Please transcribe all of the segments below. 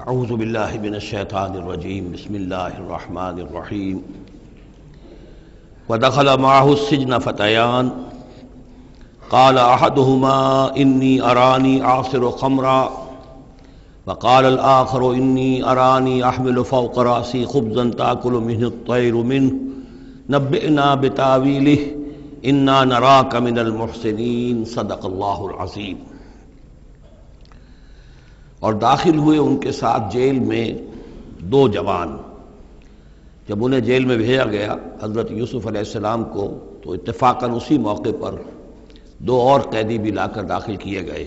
اعوذ باللہ من الشیطان الرجیم بسم اللہ الرحمن الرحیم ودخل معه السجن فتیان قال احدهما انی ارانی اعصر خمرا وقال الآخر انی ارانی احمل فوق رأسی خبزا تأکل منه الطیر منه نبئنا بتاویلہ انا نراک من المحسنین صدق اللہ العظیم۔ اور داخل ہوئے ان کے ساتھ جیل میں دو جوان۔ جب انہیں جیل میں بھیجا گیا حضرت یوسف علیہ السلام کو، تو اتفاقاً اسی موقع پر دو اور قیدی بھی لا کر داخل کیے گئے۔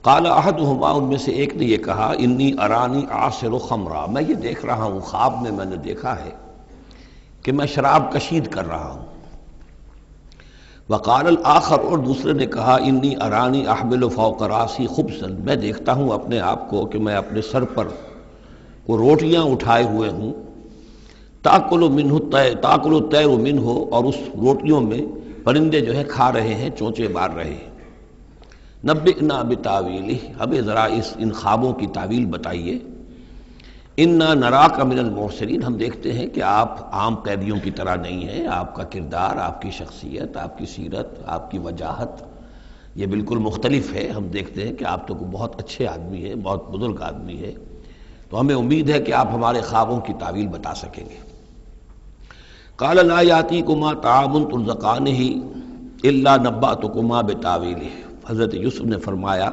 قال احدہما، ان میں سے ایک نے یہ کہا، انی ارانی اعصر خمرا، میں یہ دیکھ رہا ہوں، خواب میں نے دیکھا ہے کہ میں شراب کشید کر رہا ہوں۔ وقال الآخر، اور دوسرے نے کہا، انی ارانی احمل فوق راسی خبزا، میں دیکھتا ہوں اپنے آپ کو کہ میں اپنے سر پر وہ روٹیاں اٹھائے ہوئے ہوں، تاکل الطیر منہ، اور اس روٹیوں میں پرندے جو ہے کھا رہے ہیں، چونچے مار رہے ہیں۔ نبئنا بتاویلہ، ہمیں ذرا ان خوابوں کی تعویل بتائیے۔ انا نراک من المحسنین، ہم دیکھتے ہیں کہ آپ عام قیدیوں کی طرح نہیں ہیں، آپ کا کردار، آپ کی شخصیت، آپ کی سیرت، آپ کی وجاہت یہ بالکل مختلف ہے۔ ہم دیکھتے ہیں کہ آپ تو بہت اچھے آدمی ہیں، بہت بزرگ آدمی ہے، تو ہمیں امید ہے کہ آپ ہمارے خوابوں کی تعویل بتا سکیں گے۔ قال لا یاتیکما طعام ترزقانہ الا نبأتکما بتاویلہ، حضرت یوسف نے فرمایا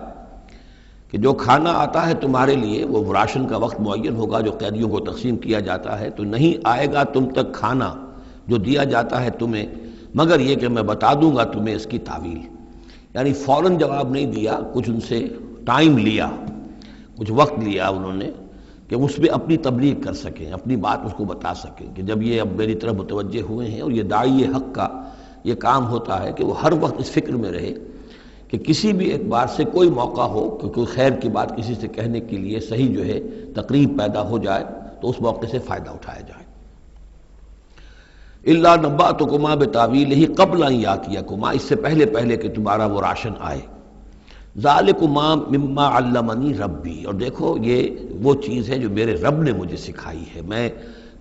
کہ جو کھانا آتا ہے تمہارے لیے، وہ راشن کا وقت معین ہوگا جو قیدیوں کو تقسیم کیا جاتا ہے، تو نہیں آئے گا تم تک کھانا جو دیا جاتا ہے تمہیں، مگر یہ کہ میں بتا دوں گا تمہیں اس کی تعویل۔ یعنی فوراً جواب نہیں دیا، کچھ ان سے ٹائم لیا، کچھ وقت لیا انہوں نے کہ اس میں اپنی تبلیغ کر سکیں، اپنی بات اس کو بتا سکیں کہ جب یہ اب میری طرف متوجہ ہوئے ہیں۔ اور یہ داعی حق کا یہ کام ہوتا ہے کہ وہ ہر وقت اس فکر میں رہے کہ کسی بھی اعتبار سے کوئی موقع ہو کہ کوئی خیر کی بات کسی سے کہنے کے لیے صحیح جو ہے تقریب پیدا ہو جائے تو اس موقع سے فائدہ اٹھایا جائے۔ الا نبأتکما بتاویلہ قبل ان یاتیکما، اس سے پہلے کہ تمہارا وہ راشن آئے۔ ذالکما مما علمنی ربی، اور دیکھو یہ وہ چیز ہے جو میرے رب نے مجھے سکھائی ہے، میں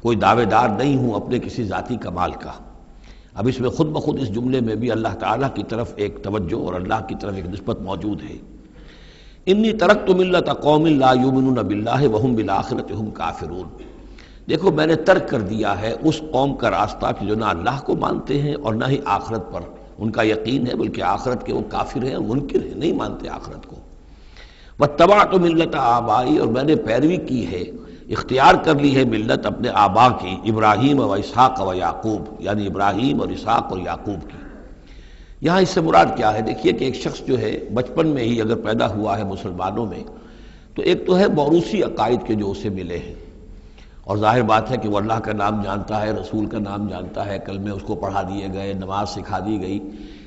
کوئی دعوے دار نہیں ہوں اپنے کسی ذاتی کمال کا۔ اب اس میں خود بخود اس جملے میں بھی اللہ تعالیٰ کی طرف ایک توجہ اور اللہ کی طرف ایک نسبت موجود ہے۔ انی ترکت ملت قوم لا یؤمنون باللہ وہم بالآخرۃ ہم کافرون، دیکھو میں نے ترک کر دیا ہے اس قوم کا راستہ کہ جو نہ اللہ کو مانتے ہیں اور نہ ہی آخرت پر ان کا یقین ہے، بلکہ آخرت کے وہ کافر ہیں، منکر ہیں، نہیں مانتے آخرت کو۔ واتبعت ملت آبائی، اور میں نے پیروی کی ہے، اختیار کر لی ہے ملت اپنے آبا کی، ابراہیم و اسحاق و یعقوب، یعنی ابراہیم اور اسحاق اور یعقوب کی۔ یہاں اس سے مراد کیا ہے؟ دیکھیے کہ ایک شخص جو ہے بچپن میں ہی اگر پیدا ہوا ہے مسلمانوں میں، تو ایک تو ہے موروثی عقائد کے جو اسے ملے ہیں، اور ظاہر بات ہے کہ وہ اللہ کا نام جانتا ہے، رسول کا نام جانتا ہے، کلمے اس کو پڑھا دیے گئے، نماز سکھا دی گئی۔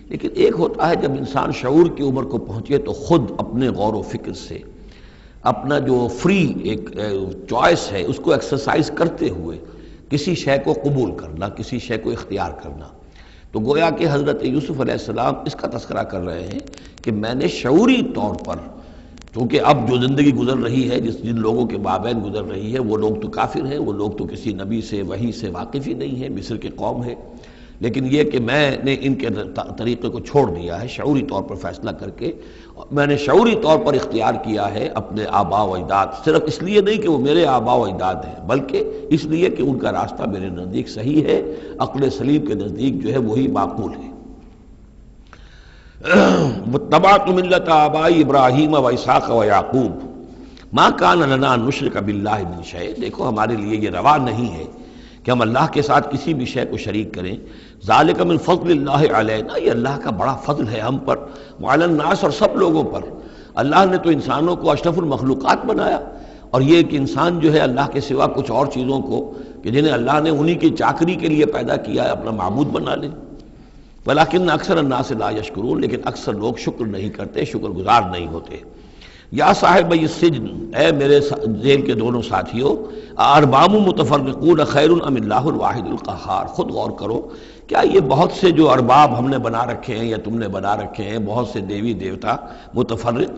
لیکن ایک ہوتا ہے جب انسان شعور کی عمر کو پہنچے تو خود اپنے غور و فکر سے اپنا جو فری ایک چوائس ہے اس کو ایکسرسائز کرتے ہوئے کسی شے کو قبول کرنا، کسی شے کو اختیار کرنا۔ تو گویا کہ حضرت یوسف علیہ السلام اس کا تذکرہ کر رہے ہیں کہ میں نے شعوری طور پر، کیونکہ اب جو زندگی گزر رہی ہے، جن لوگوں کے مابین گزر رہی ہے، وہ لوگ تو کافر ہیں، وہ لوگ تو کسی نبی سے وحی سے واقف ہی نہیں ہیں، مصر کی قوم ہے، لیکن یہ کہ میں نے ان کے طریقے کو چھوڑ دیا ہے شعوری طور پر فیصلہ کر کے، میں نے شعوری طور پر اختیار کیا ہے اپنے آبا و اجداد، صرف اس لیے نہیں کہ وہ میرے آبا و اجداد ہیں، بلکہ اس لیے کہ ان کا راستہ میرے نزدیک صحیح ہے، عقل سلیم کے نزدیک جو ہے وہی معقول ہے۔ واتبعت ملت آبائی ابراہیم و اسحاق و یعقوب ما کان لنا ان نشرک باللہ من شیء، دیکھو ہمارے لیے یہ روا نہیں ہے کہ ہم اللہ کے ساتھ کسی بھی شے کو شریک کریں۔ ذالک من فضل اللہ علینا، یہ اللہ کا بڑا فضل ہے ہم پر، وعلی الناس، اور سب لوگوں پر۔ اللہ نے تو انسانوں کو اشرف المخلوقات بنایا، اور یہ کہ انسان جو ہے اللہ کے سوا کچھ اور چیزوں کو کہ جنہیں اللہ نے انہی کی چاکری کے لیے پیدا کیا ہے اپنا معبود بنا لے۔ ولیکن اکثر الناس لا یشکرون، لیکن اکثر لوگ شکر نہیں کرتے، شکر گزار نہیں ہوتے۔ یا صاحب السجن، اے میرے جیل کے دونوں ساتھیوں، ارباب متفرقون خیر ام اللہ الواحد القہار، خود غور کرو، کیا یہ بہت سے جو ارباب ہم نے بنا رکھے ہیں یا تم نے بنا رکھے ہیں، بہت سے دیوی دیوتا متفرق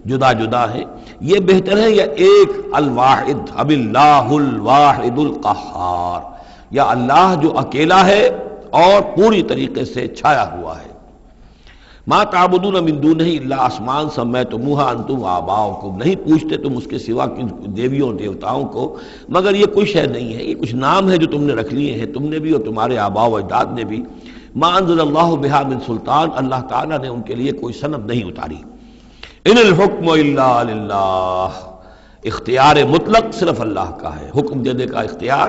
جدا جدا ہیں، یہ بہتر ہے یا ایک الواحد ام اللہ الواحد القہار، یا اللہ جو اکیلا ہے اور پوری طریقے سے چھایا ہوا ہے؟ ما تعبدون من دونہ الا اسماء سمیتموها انتم وآباؤکم، نہیں پوچھتے تم اس کے سوا دیویوں دیوتاؤں کو مگر یہ کوئی شے نہیں ہے، یہ کچھ نام ہے جو تم نے رکھ لیے ہیں، تم نے بھی اور تمہارے آباء و اجداد نے بھی۔ ما انزل اللہ بہا من سلطان، اللہ تعالیٰ نے ان کے لیے کوئی سند نہیں اتاری۔ ان الحکم الا للہ، اختیار مطلق صرف اللہ کا ہے، حکم دینے کا اختیار،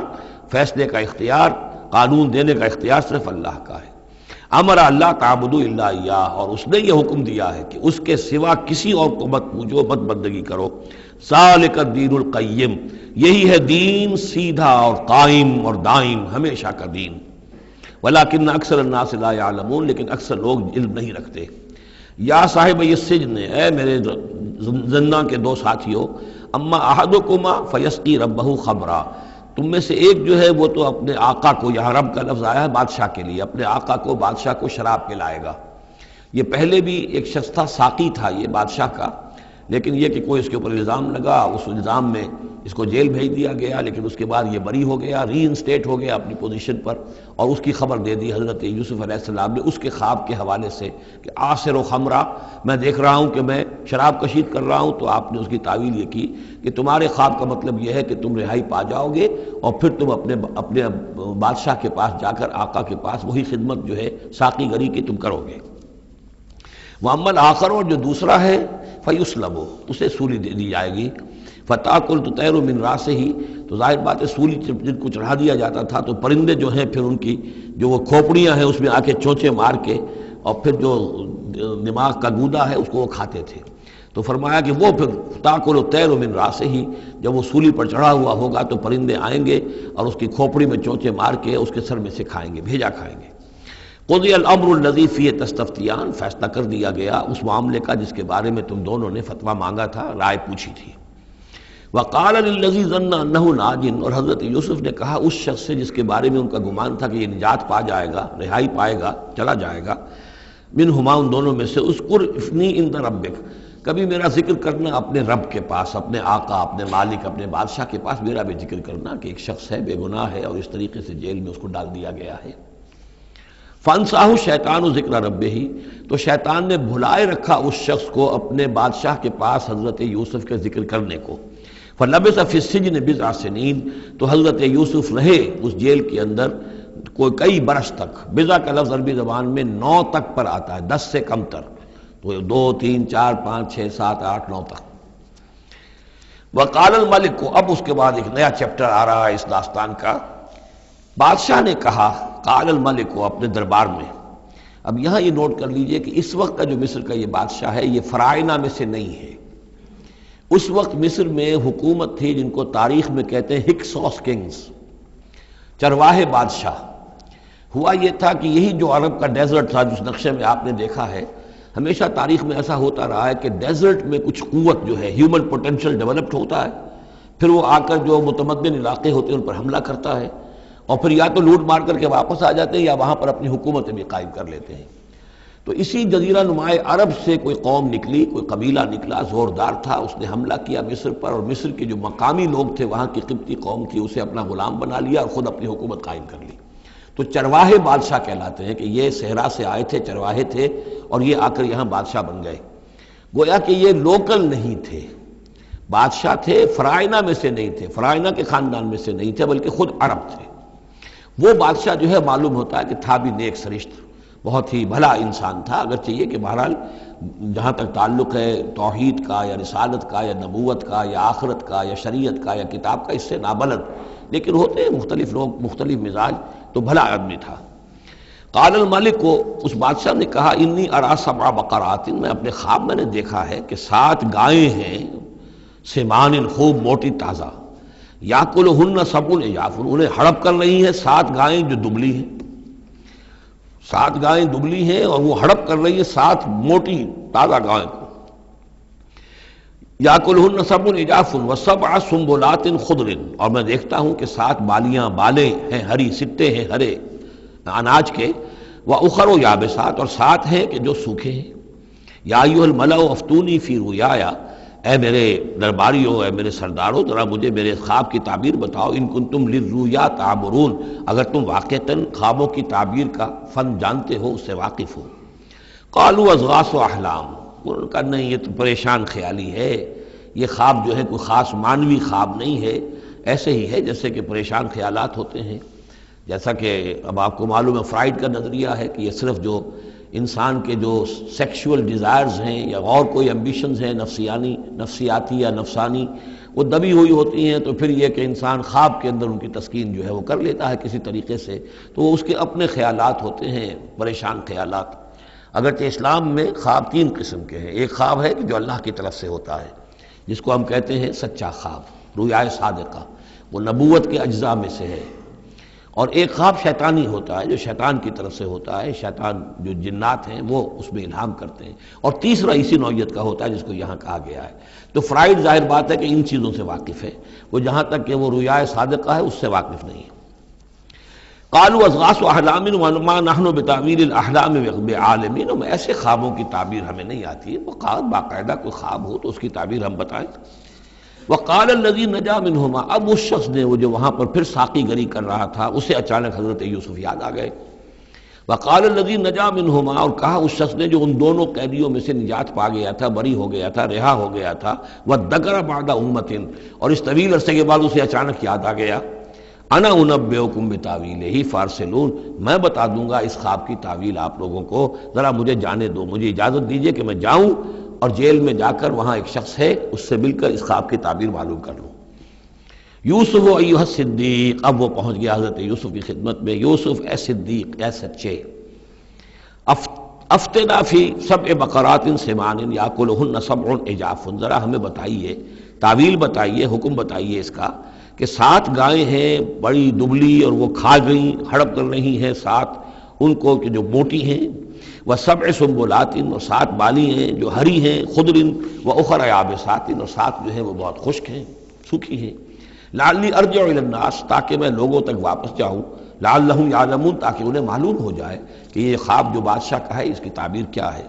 فیصلے کا اختیار، قانون دینے کا اختیار صرف اللہ کا ہے۔ امر اللہ تعبدوا الا ایاہ، اور اس نے یہ حکم دیا ہے کہ اس کے سوا کسی اور کو مت پوجو، مت بندگی کرو۔ ذالک الدین القیم، یہی ہے دین سیدھا اور قائم اور دائم، ہمیشہ کا دین۔ ولکن اکثر الناس لا یعلمون، لیکن اکثر لوگ علم نہیں رکھتے۔ یا صاحب السجن، اے میرے زندان کے دو ساتھیوں، اما احدکما فیسقی ربہ خمرا، تم میں سے ایک جو ہے وہ تو اپنے آقا کو، یہاں رب کا لفظ آیا ہے بادشاہ کے لیے، اپنے آقا کو، بادشاہ کو شراب پلائے گا۔ یہ پہلے بھی ایک شخص تھا، ساقی تھا یہ بادشاہ کا، لیکن یہ کہ کوئی اس کے اوپر الزام لگا، اس الزام میں اس کو جیل بھیج دیا گیا، لیکن اس کے بعد یہ بری ہو گیا، ری انسٹیٹ ہو گیا اپنی پوزیشن پر، اور اس کی خبر دے دی حضرت یوسف علیہ السلام نے اس کے خواب کے حوالے سے کہ عاصر و خمرہ، میں دیکھ رہا ہوں کہ میں شراب کشید کر رہا ہوں۔ تو آپ نے اس کی تعویل یہ کی کہ تمہارے خواب کا مطلب یہ ہے کہ تم رہائی پا جاؤ گے اور پھر تم اپنے بادشاہ کے پاس جا کر، آقا کے پاس وہی خدمت جو ہے ساقی گری کی تم کرو گے۔ وَأَمَّا الْآخَرُ، اور جو دوسرا ہے، فَيُسْلَبُ، اسے سولی دے دی جائے گی۔ فَتَأْكُلُ الطَّيْرُ مِنْ رَأْسِهِ، تو ظاہر بات ہے سولی جن کو چڑھا دیا جاتا تھا تو پرندے جو ہیں پھر ان کی جو وہ کھوپڑیاں ہیں اس میں آ کے چونچے مار کے، اور پھر جو دماغ کا گودا ہے اس کو وہ کھاتے تھے۔ تو فرمایا کہ وہ پھر تاکل الطیر من راسہ، جب وہ سولی پر چڑھا ہوا ہوگا تو پرندے آئیں گے اور اس کی کھوپڑی میں چونچے مار کے اس کے سر میں سے کھائیں گے، بھیجا کھائیں گے۔ قضی الامر الذی فیہ تستفتیان، فیصلہ کر دیا گیا اس معاملے کا جس کے بارے میں تم دونوں نے فتویٰ مانگا تھا، رائے پوچھی تھی۔ وقال للذی ظن انہ ناج، اور حضرت یوسف نے کہا اس شخص سے جس کے بارے میں ان کا گمان تھا کہ یہ نجات پا جائے گا، رہائی پائے گا، چلا جائے گا، منہما، ان دونوں میں سے، اذکر افنی عند ربک، کبھی میرا ذکر کرنا اپنے رب کے پاس، اپنے آقا، اپنے مالک، اپنے بادشاہ کے پاس میرا بھی ذکر کرنا کہ ایک شخص ہے بے گناہ ہے اور اس طریقے سے جیل میں اس کو ڈال دیا گیا ہے۔ فانساہ شیطان ذکر ربہ، تو شیطان نے بھلائے رکھا اس شخص کو اپنے بادشاہ کے پاس حضرت یوسف کے ذکر کرنے کو۔ فلبث فی السجن بضع سنین، تو حضرت یوسف رہے اس جیل کے اندر کوئی کئی برس تک۔ بضع کا لفظ عربی زبان میں 9 تک پر آتا ہے، 10 سے کم تر، تو 2 3 4 5 6 7 8 9 تک۔ وقال الملک کو، اب اس کے بعد ایک نیا چیپٹر آ رہا ہے اس داستان کا۔ بادشاہ نے کہا، قال الملک کو، اپنے دربار میں۔ اب یہاں یہ نوٹ کر لیجئے کہ اس وقت کا جو مصر کا یہ بادشاہ ہے یہ فرائضہ میں سے نہیں ہے۔ اس وقت مصر میں حکومت تھی جن کو تاریخ میں کہتے ہیں ہکسوس کنگز، چرواہے بادشاہ۔ ہوا یہ تھا کہ یہی جو عرب کا ڈیزرٹ تھا جس نقشے میں آپ نے دیکھا ہے، ہمیشہ تاریخ میں ایسا ہوتا رہا ہے کہ ڈیزرٹ میں کچھ قوت جو ہے، ہیومن پوٹینشل ڈیولپڈ ہوتا ہے، پھر وہ آ کر جو متمدن علاقے ہوتے ہیں ان پر حملہ کرتا ہے، اور پھر یا تو لوٹ مار کر کے واپس آ جاتے ہیں یا وہاں پر اپنی حکومتیں بھی قائم کر لیتے ہیں۔ تو اسی جزیرہ نمائے عرب سے کوئی قوم نکلی، کوئی قبیلہ نکلا، زوردار تھا، اس نے حملہ کیا مصر پر، اور مصر کے جو مقامی لوگ تھے، وہاں کی قبطی قوم تھی، اسے اپنا غلام بنا لیا اور خود اپنی حکومت قائم کر لی۔ تو چرواہے بادشاہ کہلاتے ہیں کہ یہ صحرا سے آئے تھے، چرواہے تھے، اور یہ آ کر یہاں بادشاہ بن گئے۔ گویا کہ یہ لوکل نہیں تھے، بادشاہ تھے، فرائضہ میں سے نہیں تھے، فرائضہ کے خاندان میں سے نہیں تھے، بلکہ خود عرب تھے۔ وہ بادشاہ جو ہے معلوم ہوتا ہے کہ تھا بھی نیک سرشت، بہت ہی بھلا انسان تھا، اگرچہ یہ کہ بہرحال جہاں تک تعلق ہے توحید کا یا رسالت کا یا نبوت کا یا آخرت کا یا شریعت کا یا کتاب کا، اس سے نابلد، لیکن ہوتے ہیں مختلف لوگ، مختلف مزاج، تو بھلا آدمی تھا۔ قال الملک کو، اس بادشاہ نے کہا، انی ارا 7 بقرات، میں اپنے خواب میں نے دیکھا ہے کہ 7 گائیں ہیں، سمان، خوب موٹی تازہ، یاکلہن 7 عجاف، انہیں ہڑپ کر رہی ہیں 7 گائیں جو دبلی ہیں، 7 گائیں دبلی ہیں اور وہ ہڑپ کر رہی ہے 7 موٹی تازہ گائیں کو۔ یاکلہن سبع عجاف وسبع سنبلات خضر، اور میں دیکھتا ہوں کہ 7 بالیاں بالیں ہیں ہری، سٹے ہیں ہرے اناج کے، وأخر یابسات، اور 7 ہیں کہ جو سوکھے ہیں۔ یا ایھا الملأ افتونی فی رؤیایا، اے میرے درباریوں، اے میرے سرداروں، ذرا مجھے میرے خواب کی تعبیر بتاؤ، ان کنتم للرؤیا تعبرون، اگر تم واقعتاً خوابوں کی تعبیر کا فن جانتے ہو، اس سے واقف ہو۔ قالوا اضغاث احلام، انہوں نے کہا نہیں یہ تو پریشان خیالی ہے، یہ خواب جو ہے کوئی خاص معنوی خواب نہیں ہے، ایسے ہی ہے جیسے کہ پریشان خیالات ہوتے ہیں۔ جیسا کہ اب آپ کو معلوم ہے فرائڈ کا نظریہ ہے کہ یہ صرف جو انسان کے جو سیکشول ڈیزائرز ہیں یا اور کوئی ایمبیشنز ہیں نفسیاتی یا نفسانی، وہ دبی ہوئی ہوتی ہیں، تو پھر یہ کہ انسان خواب کے اندر ان کی تسکین جو ہے وہ کر لیتا ہے کسی طریقے سے، تو وہ اس کے اپنے خیالات ہوتے ہیں، پریشان خیالات۔ اگرچہ اسلام میں خواب 3 قسم کے ہیں، ایک خواب ہے کہ جو اللہ کی طرف سے ہوتا ہے، جس کو ہم کہتے ہیں سچا خواب، رؤیا صادقہ، وہ نبوت کے اجزاء میں سے ہے، اور ایک خواب شیطانی ہوتا ہے جو شیطان کی طرف سے ہوتا ہے، شیطان جو جنات ہیں وہ اس میں الہام کرتے ہیں، اور تیسرا اسی نوعیت کا ہوتا ہے جس کو یہاں کہا گیا ہے۔ تو فرائڈ ظاہر بات ہے کہ ان چیزوں سے واقف ہے، وہ جہاں تک کہ وہ رؤیا صادقہ ہے اس سے واقف نہیں ہے۔ قالوا اضغاث احلام وما نحن بتاویل الاحلام بعالمین، ایسے خوابوں کی تعبیر ہمیں نہیں آتی ہے، وہ باقاعدہ کوئی خواب ہو تو اس کی تعبیر ہم بتائیں۔ وقال الذی نجا منہما، اب اس شخص نے، وہ جو وہاں پر پھر ساقی گری کر رہا تھا، اسے اچانک حضرت یوسف یاد آ گئے۔ وقال الذی نجا منہما، اور کہا اس شخص نے جو ان دونوں قیدیوں میں سے نجات پا گیا تھا، بری ہو گیا تھا، رہا ہو گیا تھا، وذکر بعد امۃ، اور اس طویل عرصے کے بعد اسے اچانک یاد آ گیا، انا انبئکم بتاویلہ فارسلون، میں بتا دوں گا اس خواب کی تعویل آپ لوگوں کو، ذرا مجھے جانے دو، مجھے اجازت دیجئے کہ میں جاؤں اور جیل میں جا کر وہاں ایک شخص ہے اس سے مل کر اس خواب کی تعبیر معلوم کر لوں۔ یوسف ایھا الصدیق، اب وہ پہنچ گیا حضرت یوسف کی خدمت میں، یوسف اے صدیق، اے سچے، افتنا فی 7 بقرات سمان یاکلہن 7 عجاف، ذرا ہمیں بتائیے، تعویل بتائیے، حکم بتائیے اس کا کہ 7 گائیں ہیں بڑی دبلی اور وہ کھا گئیں، ہڑپ کر رہی ہیں، 7 ان کو کہ جو موٹی ہیں، وسبع سنبلات، اور 7 بالی ہیں جو ہری ہیں، خضر واخر یابسات، اور 7 جو ہیں وہ بہت خشک ہیں، سوکھی ہیں، لعلی ارجع الی الناس، تاکہ میں لوگوں تک واپس جاؤں، لعلہم یعلمون، تاکہ انہیں معلوم ہو جائے کہ یہ خواب جو بادشاہ کا ہے اس کی تعبیر کیا ہے۔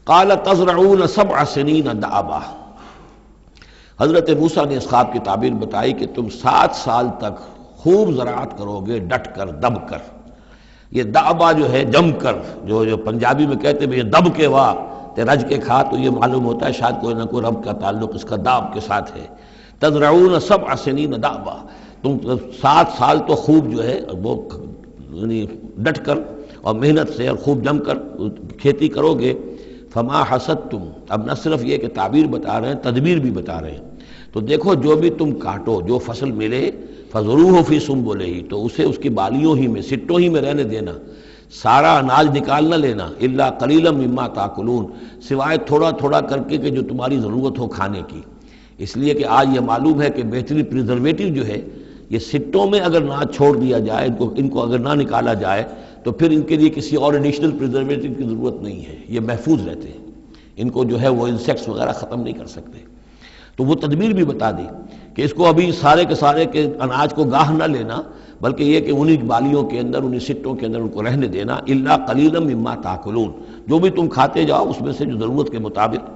قال تزرعون 7 سنین دأبا، حضرت موسیٰ نے اس خواب کی تعبیر بتائی کہ تم 7 سال تک خوب زراعت کرو گے، ڈٹ کر، دب کر۔ یہ دأبا جو ہے جم کر، جو پنجابی میں کہتے ہیں یہ دب کے واہ تے رج کے کھا، تو یہ معلوم ہوتا ہے شاید کوئی نہ کوئی رب کا تعلق اس کا داب کے ساتھ ہے۔ تزرعون 7 سنین دأبا، تم 7 سال تو خوب جو ہے وہ یعنی ڈٹ کر اور محنت سے اور خوب جم کر کھیتی کرو گے۔ فما حصدتم، اب نہ صرف یہ کہ تعبیر بتا رہے ہیں، تدبیر بھی بتا رہے ہیں، تو دیکھو جو بھی تم کاٹو، جو فصل ملے، فضروہ فی سنبلہ، تو اسے اس کی بالیوں ہی میں، سٹوں ہی میں رہنے دینا، سارا اناج نکال نہ لینا، الا قلیلا مما تاکلون، سوائے تھوڑا تھوڑا کر کے کہ جو تمہاری ضرورت ہو کھانے کی، اس لیے کہ آج یہ معلوم ہے کہ بہترین پریزرویٹو جو ہے یہ سٹوں میں اگر نہ چھوڑ دیا جائے، ان کو اگر نہ نکالا جائے تو پھر ان کے لیے کسی اور ایڈیشنل پریزرویٹو کی ضرورت نہیں ہے، یہ محفوظ رہتے ہیں، ان کو جو ہے وہ انسیکٹس وغیرہ ختم نہیں کر سکتے۔ تو وہ تدبیر بھی بتا دی کہ اس کو ابھی سارے کے سارے کے اناج کو گاہ نہ لینا، بلکہ یہ کہ انہی بالیوں کے اندر، انہی سٹوں کے اندر ان کو رہنے دینا، الا قلیلا مما تاکلون، جو بھی تم کھاتے جاؤ اس میں سے جو ضرورت کے مطابق۔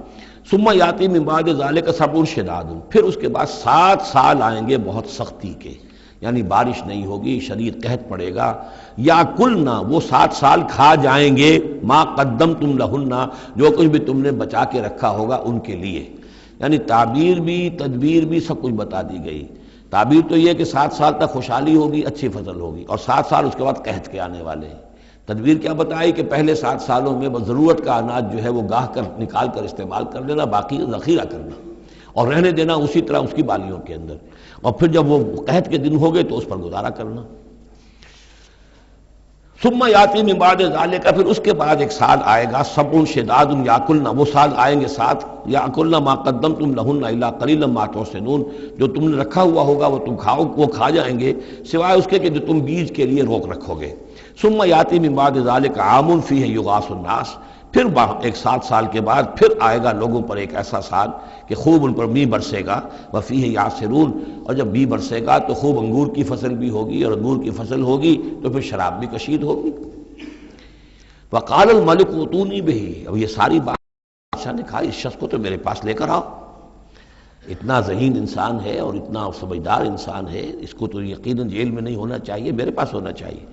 ثم یاتی من بعد ذلک 7 شداد، پھر اس کے بعد 7 سال آئیں گے بہت سختی کے، یعنی بارش نہیں ہوگی، شدید قحط پڑے گا، یا کلنا، وہ 7 سال کھا جائیں گے، ما قدمتم لہن، جو کچھ بھی تم نے بچا کے رکھا ہوگا ان کے لیے، یعنی تعبیر بھی تدبیر بھی سب کچھ بتا دی گئی۔ تعبیر تو یہ کہ 7 سال تک خوشحالی ہوگی، اچھی فصل ہوگی، اور 7 سال اس کے بعد قحط کے آنے والے ہیں۔ تدبیر کیا بتائی کہ پہلے 7 سالوں میں بس ضرورت کا اناج جو ہے وہ گاہ کر نکال کر استعمال کر لینا، باقی ذخیرہ کرنا اور رہنے دینا اسی طرح اس کی بالیوں کے اندر، اور پھر جب وہ قحط کے دن ہو گئے تو اس پر گزارا کرنا۔ ثم یاتی من بعد ذالک، پھر اس کے بعد ایک سال آئے گا، 7 شداد یاکلنا، وہ سال آئیں گے 7 یاکلنا ما قدمتم لہن الا قلیلا ما تحسنون، جو تم نے رکھا ہوا ہوگا وہ تم کھاؤ، وہ کھا جائیں گے، سوائے اس کے کہ جو تم بیج کے لیے روک رکھو گے۔ ثم یاتی من بعد ذالک عام فیہ یغاث الناس، پھر ایک 7 سال کے بعد پھر آئے گا لوگوں پر ایک ایسا سال کہ خوب ان پر می برسے گا، وفیہ یعصرون، اور جب می برسے گا تو خوب انگور کی فصل بھی ہوگی، اور انگور کی فصل ہوگی تو پھر شراب بھی کشید ہوگی۔ وقال الملک اوتونی بہ، اب یہ ساری بات بادشاہ نے کہا اس شخص کو تو میرے پاس لے کر آؤ، اتنا ذہین انسان ہے اور اتنا سمجھدار انسان ہے، اس کو تو یقیناً جیل میں نہیں ہونا چاہیے، میرے پاس ہونا چاہیے۔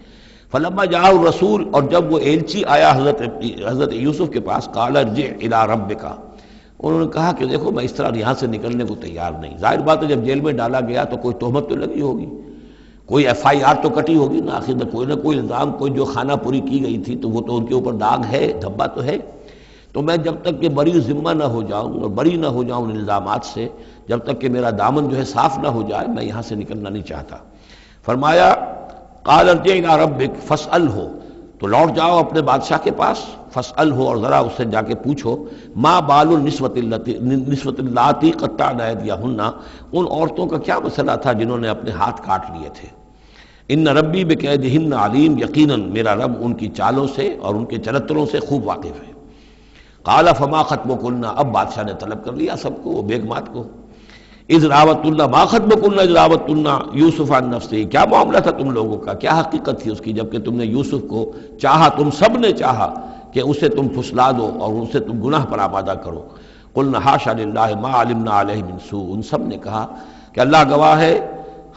فلما جاء الرسول، اور جب وہ ایلچی آیا حضرت یوسف کے پاس، قال ارجع الی ربک، انہوں نے کہا کہ دیکھو میں اس طرح یہاں سے نکلنے کو تیار نہیں۔ ظاہر بات ہے جب جیل میں ڈالا گیا تو کوئی تہمت تو لگی ہوگی، کوئی FIR تو کٹی ہوگی نا، آخر میں کوئی نہ کوئی الزام، کوئی جو خانہ پوری کی گئی تھی تو وہ تو ان کے اوپر داغ ہے، دھبا تو ہے۔ تو میں جب تک کہ بری ذمہ نہ ہو جاؤں اور بری نہ ہو جاؤں ان الزامات سے، جب تک کہ میرا دامن جو ہے صاف نہ ہو جائے، میں یہاں سے نکلنا نہیں چاہتا۔ فرمایا قال ارجع الی ربک فاسألہ، تو لوٹ جاؤ اپنے بادشاہ کے پاس، فاسألہ، اور ذرا اس سے جا کے پوچھو، ما بال النسوۃ اللاتی قطعن ایدیہن، ان عورتوں کا کیا مسئلہ تھا جنہوں نے اپنے ہاتھ کاٹ لیے تھے۔ ان ربی بکیدہن علیم، یقیناً میرا رب ان کی چالوں سے اور ان کے چرتروں سے خوب واقف ہے۔ قال فما خطبکن، اب بادشاہ نے طلب کر لیا سب کو، وہ بیگمات کو۔ اذ راوتن، ما خطبکن اذ راوتن یوسف عن نفسہ، کیا معاملہ تھا تم لوگوں کا، کیا حقیقت تھی اس کی جب کہ تم نے یوسف کو چاہا، تم سب نے چاہا کہ اسے تم پھسلا دو اور اسے تم گناہ پر آمادہ کرو۔ قلنا حاشا للہ ما علمنا علیہ من سوء، ان سب نے کہا کہ اللہ گواہ ہے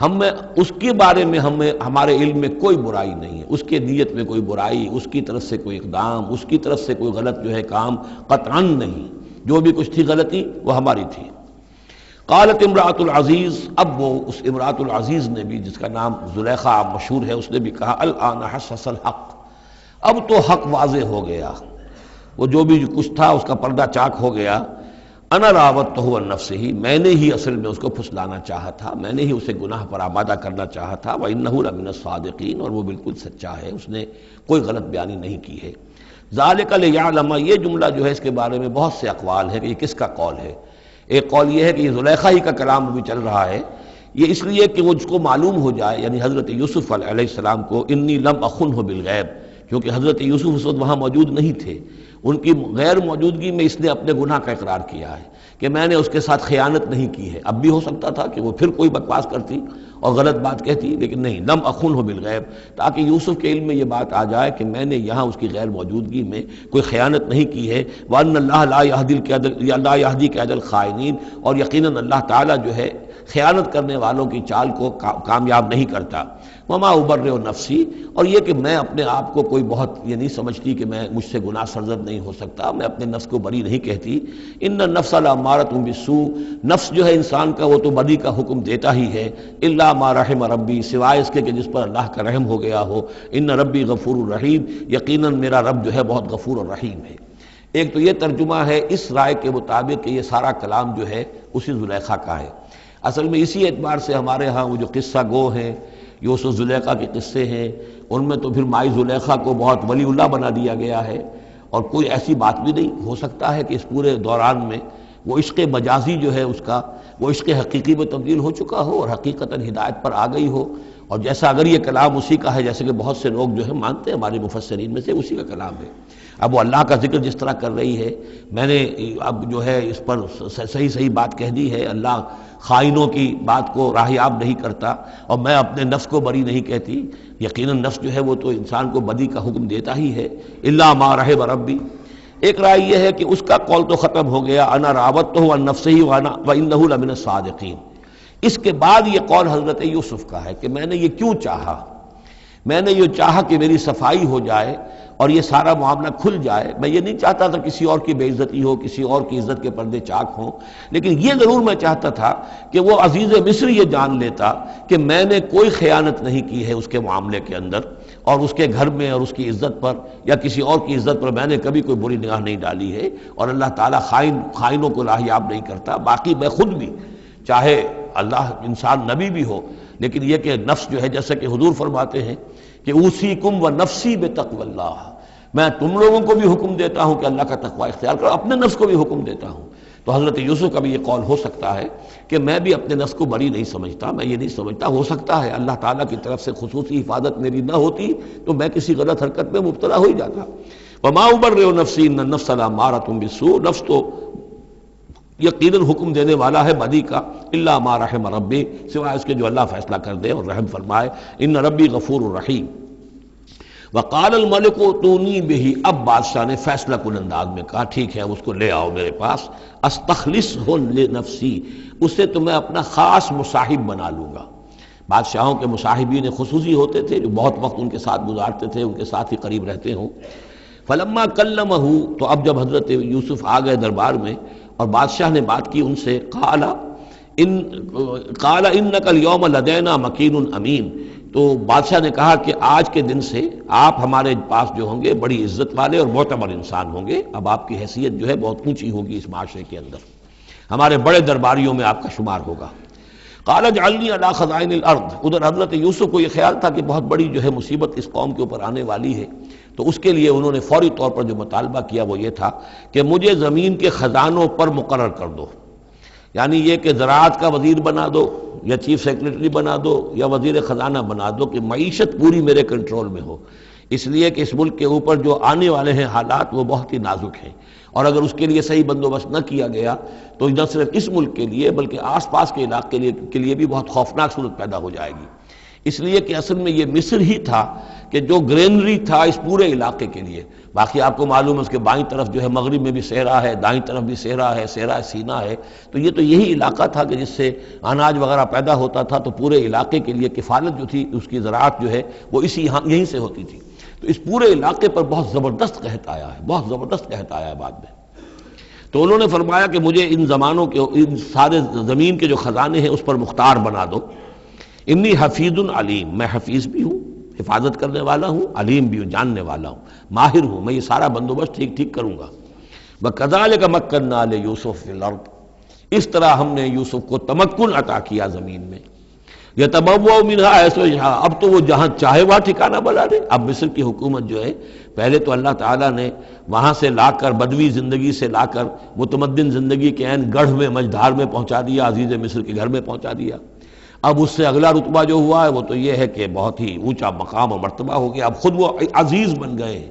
ہمیں اس کے بارے میں ہمارے علم میں کوئی برائی نہیں ہے، اس کے نیت میں کوئی برائی، اس کی طرف سے کوئی اقدام، اس کی طرف سے کوئی غلط جو ہے کام قطعاً نہیں، جو بھی کچھ تھی غلطی وہ ہماری تھی۔ قالت امرأۃ العزیز، اب وہ اس امرأۃ العزیز نے بھی، جس کا نام زلیخا مشہور ہے، اس نے بھی کہا الآن حصحص الحق، اب تو حق واضح ہو گیا، وہ جو بھی کچھ تھا اس کا پردہ چاک ہو گیا۔ انا راودتہ عن نفسہ، میں نے ہی اصل میں اس کو پھسلانا چاہا تھا، میں نے ہی اسے گناہ پر آمادہ کرنا چاہا تھا، وانہ لمن الصادقین، اور وہ بالکل سچا ہے، اس نے کوئی غلط بیانی نہیں کی ہے۔ ذالک لیعلم، یہ جملہ جو ہے اس کے بارے میں بہت سے اقوال ہے کہ یہ کس کا قول ہے۔ ایک قول یہ ہے کہ یہ زلیخا ہی کا کلام ابھی چل رہا ہے، یہ اس لیے کہ وہ جس کو معلوم ہو جائے، یعنی حضرت یوسف علیہ السلام کو، انی لم اخنہ بالغیب، کیونکہ حضرت یوسف اس وقت وہاں موجود نہیں تھے، ان کی غیر موجودگی میں اس نے اپنے گناہ کا اقرار کیا ہے کہ میں نے اس کے ساتھ خیانت نہیں کی ہے۔ اب بھی ہو سکتا تھا کہ وہ پھر کوئی بکواس کرتی اور غلط بات کہتی، لیکن نہیں، لم اخنہ بالغیب، تاکہ یوسف کے علم میں یہ بات آ جائے کہ میں نے یہاں اس کی غیر موجودگی میں کوئی خیانت نہیں کی ہے۔ وَأَنَّ اللَّهَ لَا يَهْدِي كَيْدَ الْخَائِنِينَ، اور یقیناً اللہ تعالیٰ جو ہے خیانت کرنے والوں کی چال کو کامیاب نہیں کرتا۔ وما ابرئ نفسی، اور یہ کہ میں اپنے آپ کو کوئی بہت یہ نہیں سمجھتی کہ میں مجھ سے گناہ سرزد نہیں ہو سکتا، میں اپنے نفس کو بری نہیں کہتی۔ ان النفس لامارۃ بالسوء، نفس جو ہے انسان کا وہ تو بدی کا حکم دیتا ہی ہے، الا ما رحم ربی، سوائے اس کے کہ جس پر اللہ کا رحم ہو گیا ہو۔ ان ربی غفور الرحیم، یقیناً میرا رب جو ہے بہت غفور اور رحیم ہے۔ ایک تو یہ ترجمہ ہے اس رائے کے مطابق کہ یہ سارا کلام جو ہے اسی زلیخا کا ہے۔ اصل میں اسی اعتبار سے ہمارے ہاں وہ جو قصہ گو ہیں، یوسف زلیخا کے قصے ہیں، ان میں تو پھر مائی زلیخا کو بہت ولی اللہ بنا دیا گیا ہے، اور کوئی ایسی بات بھی نہیں ہو سکتا ہے کہ اس پورے دوران میں وہ عشق مجازی جو ہے اس کا وہ عشق حقیقی میں تبدیل ہو چکا ہو اور حقیقتاً ہدایت پر آ گئی ہو، اور جیسا اگر یہ کلام اسی کا ہے جیسے کہ بہت سے لوگ جو ہے مانتے ہیں ہمارے مفسرین میں سے، اسی کا کلام ہے۔ اب وہ اللہ کا ذکر جس طرح کر رہی ہے، میں نے اب جو ہے اس پر صحیح بات کہہ دی ہے، اللہ خائنوں کی بات کو راہیاب نہیں کرتا، اور میں اپنے نفس کو بری نہیں کہتی، یقیناً نفس جو ہے وہ تو انسان کو بدی کا حکم دیتا ہی ہے، الا ما رحم ربی۔ ایک رائے یہ ہے کہ اس کا قول تو ختم ہو گیا، انا راودتہ عن نفسہ وانہ لمن الصادقین۔ اس کے بعد یہ قول حضرت یوسف کا ہے کہ میں نے یہ کیوں چاہا، میں نے یہ چاہا کہ میری صفائی ہو جائے اور یہ سارا معاملہ کھل جائے۔ میں یہ نہیں چاہتا تھا کسی اور کی بے عزتی ہو، کسی اور کی عزت کے پردے چاک ہوں، لیکن یہ ضرور میں چاہتا تھا کہ وہ عزیز مصر یہ جان لیتا کہ میں نے کوئی خیانت نہیں کی ہے اس کے معاملے کے اندر، اور اس کے گھر میں اور اس کی عزت پر یا کسی اور کی عزت پر میں نے کبھی کوئی بری نگاہ نہیں ڈالی ہے، اور اللہ تعالیٰ خائنوں کو راہیاب نہیں کرتا۔ باقی میں خود بھی، چاہے اللہ انسان نبی بھی ہو، لیکن یہ کہ نفس جو ہے، جیسا کہ حضور فرماتے ہیں کہ اوصیکم و نفسی بتقوی اللہ، میں تم لوگوں کو بھی حکم دیتا ہوں کہ اللہ کا تقوی اختیار کرو، اپنے نفس کو بھی حکم دیتا ہوں۔ تو حضرت یوسف کا بھی یہ قول ہو سکتا ہے کہ میں بھی اپنے نفس کو بری نہیں سمجھتا، میں یہ نہیں سمجھتا، ہو سکتا ہے اللہ تعالیٰ کی طرف سے خصوصی حفاظت میری نہ ہوتی تو میں کسی غلط حرکت میں مبتلا ہو ہی جاتا۔ وما ابرئ نفسی ان النفس لامارۃ بالسوء، نفس تو یقیناً حکم دینے والا ہے بدی کا، الا ما رحم ربی، سوائے اس کے جو اللہ فیصلہ کر دے اور رحم فرمائے، ان ربی غفور رحیم۔ وقال الملک اتونی بہ، اب بادشاہ نے فیصلہ کن انداز میں کہا ٹھیک ہے اب اس کو لے آؤ میرے پاس، استخلصہ لنفسی، اسے تو میں اپنا خاص مصاحب بنا لوں گا۔ بادشاہوں کے مصاحبین خصوصی ہوتے تھے جو بہت وقت ان کے ساتھ گزارتے تھے، ان کے ساتھ ہی قریب رہتے ہوں۔ فلما کلمہ، تو اب جب حضرت یوسف آ گئے دربار میں اور بادشاہ نے بات کی ان سے، قال انک اليوم لدینا مکین امین، تو بادشاہ نے کہا کہ آج کے دن سے آپ ہمارے پاس جو ہوں گے بڑی عزت والے اور معتبر انسان ہوں گے، اب آپ کی حیثیت جو ہے بہت اونچی ہوگی اس معاشرے کے اندر، ہمارے بڑے درباریوں میں آپ کا شمار ہوگا۔ قال اجعلنی علی خزائن الارض، ادھر حضرت یوسف کو یہ خیال تھا کہ بہت بڑی جو ہے مصیبت اس قوم کے اوپر آنے والی ہے، تو اس کے لیے انہوں نے فوری طور پر جو مطالبہ کیا وہ یہ تھا کہ مجھے زمین کے خزانوں پر مقرر کر دو، یعنی یہ کہ زراعت کا وزیر بنا دو یا چیف سیکرٹری بنا دو یا وزیر خزانہ بنا دو، کہ معیشت پوری میرے کنٹرول میں ہو، اس لیے کہ اس ملک کے اوپر جو آنے والے ہیں حالات وہ بہت ہی نازک ہیں، اور اگر اس کے لیے صحیح بندوبست نہ کیا گیا تو نہ صرف اس ملک کے لیے بلکہ آس پاس کے علاقے کے لیے بھی بہت خوفناک صورت پیدا ہو جائے گی۔ اس لیے کہ اصل میں یہ مصر ہی تھا کہ جو گرینری تھا اس پورے علاقے کے لیے، باقی آپ کو معلوم ہے اس کے بائیں طرف جو ہے مغرب میں بھی صحرا ہے، دائیں طرف بھی صحرا ہے، صحرا سینا ہے، تو یہ تو یہی علاقہ تھا کہ جس سے اناج وغیرہ پیدا ہوتا تھا، تو پورے علاقے کے لیے کفالت جو تھی اس کی زراعت جو ہے وہ یہیں سے ہوتی تھی، تو اس پورے علاقے پر بہت زبردست قحط آیا ہے، بہت زبردست قحط آیا ہے بعد میں۔ تو انہوں نے فرمایا کہ مجھے ان زمانوں کے ان سارے زمین کے جو خزانے ہیں اس پر مختار بنا دو، انی حفیظ علیم، میں حفیظ بھی ہوں، حفاظت کرنے والا ہوں، علیم بھی ہوں، جاننے والا ہوں، ماہر ہوں، میں یہ سارا بندوبست ٹھیک کروں گا۔ وَكَذَلِكَ مَكَّنَّا لِيُوسُفَ فِي الْأَرْضِ، اس طرح ہم نے یوسف کو تمکن عطا کیا زمین میں، يَتَبَوَّأُ مِنْهَا حَيْثُ يَشَاءُ، اب تو وہ جہاں چاہے وہاں ٹھکانہ بنا دے۔ اب مصر کی حکومت جو ہے پہلے تو اللہ تعالیٰ نے وہاں سے لا کر بدوی زندگی سے لا کر متمدن زندگی کے عین گڑھ میں مجدھار میں پہنچا دیا، عزیز مصر کے گھر میں پہنچا دیا۔ اب اس سے اگلا رتبہ جو ہوا ہے وہ تو یہ ہے کہ بہت ہی اونچا مقام اور مرتبہ ہو گیا، اب خود وہ عزیز بن گئے ہیں،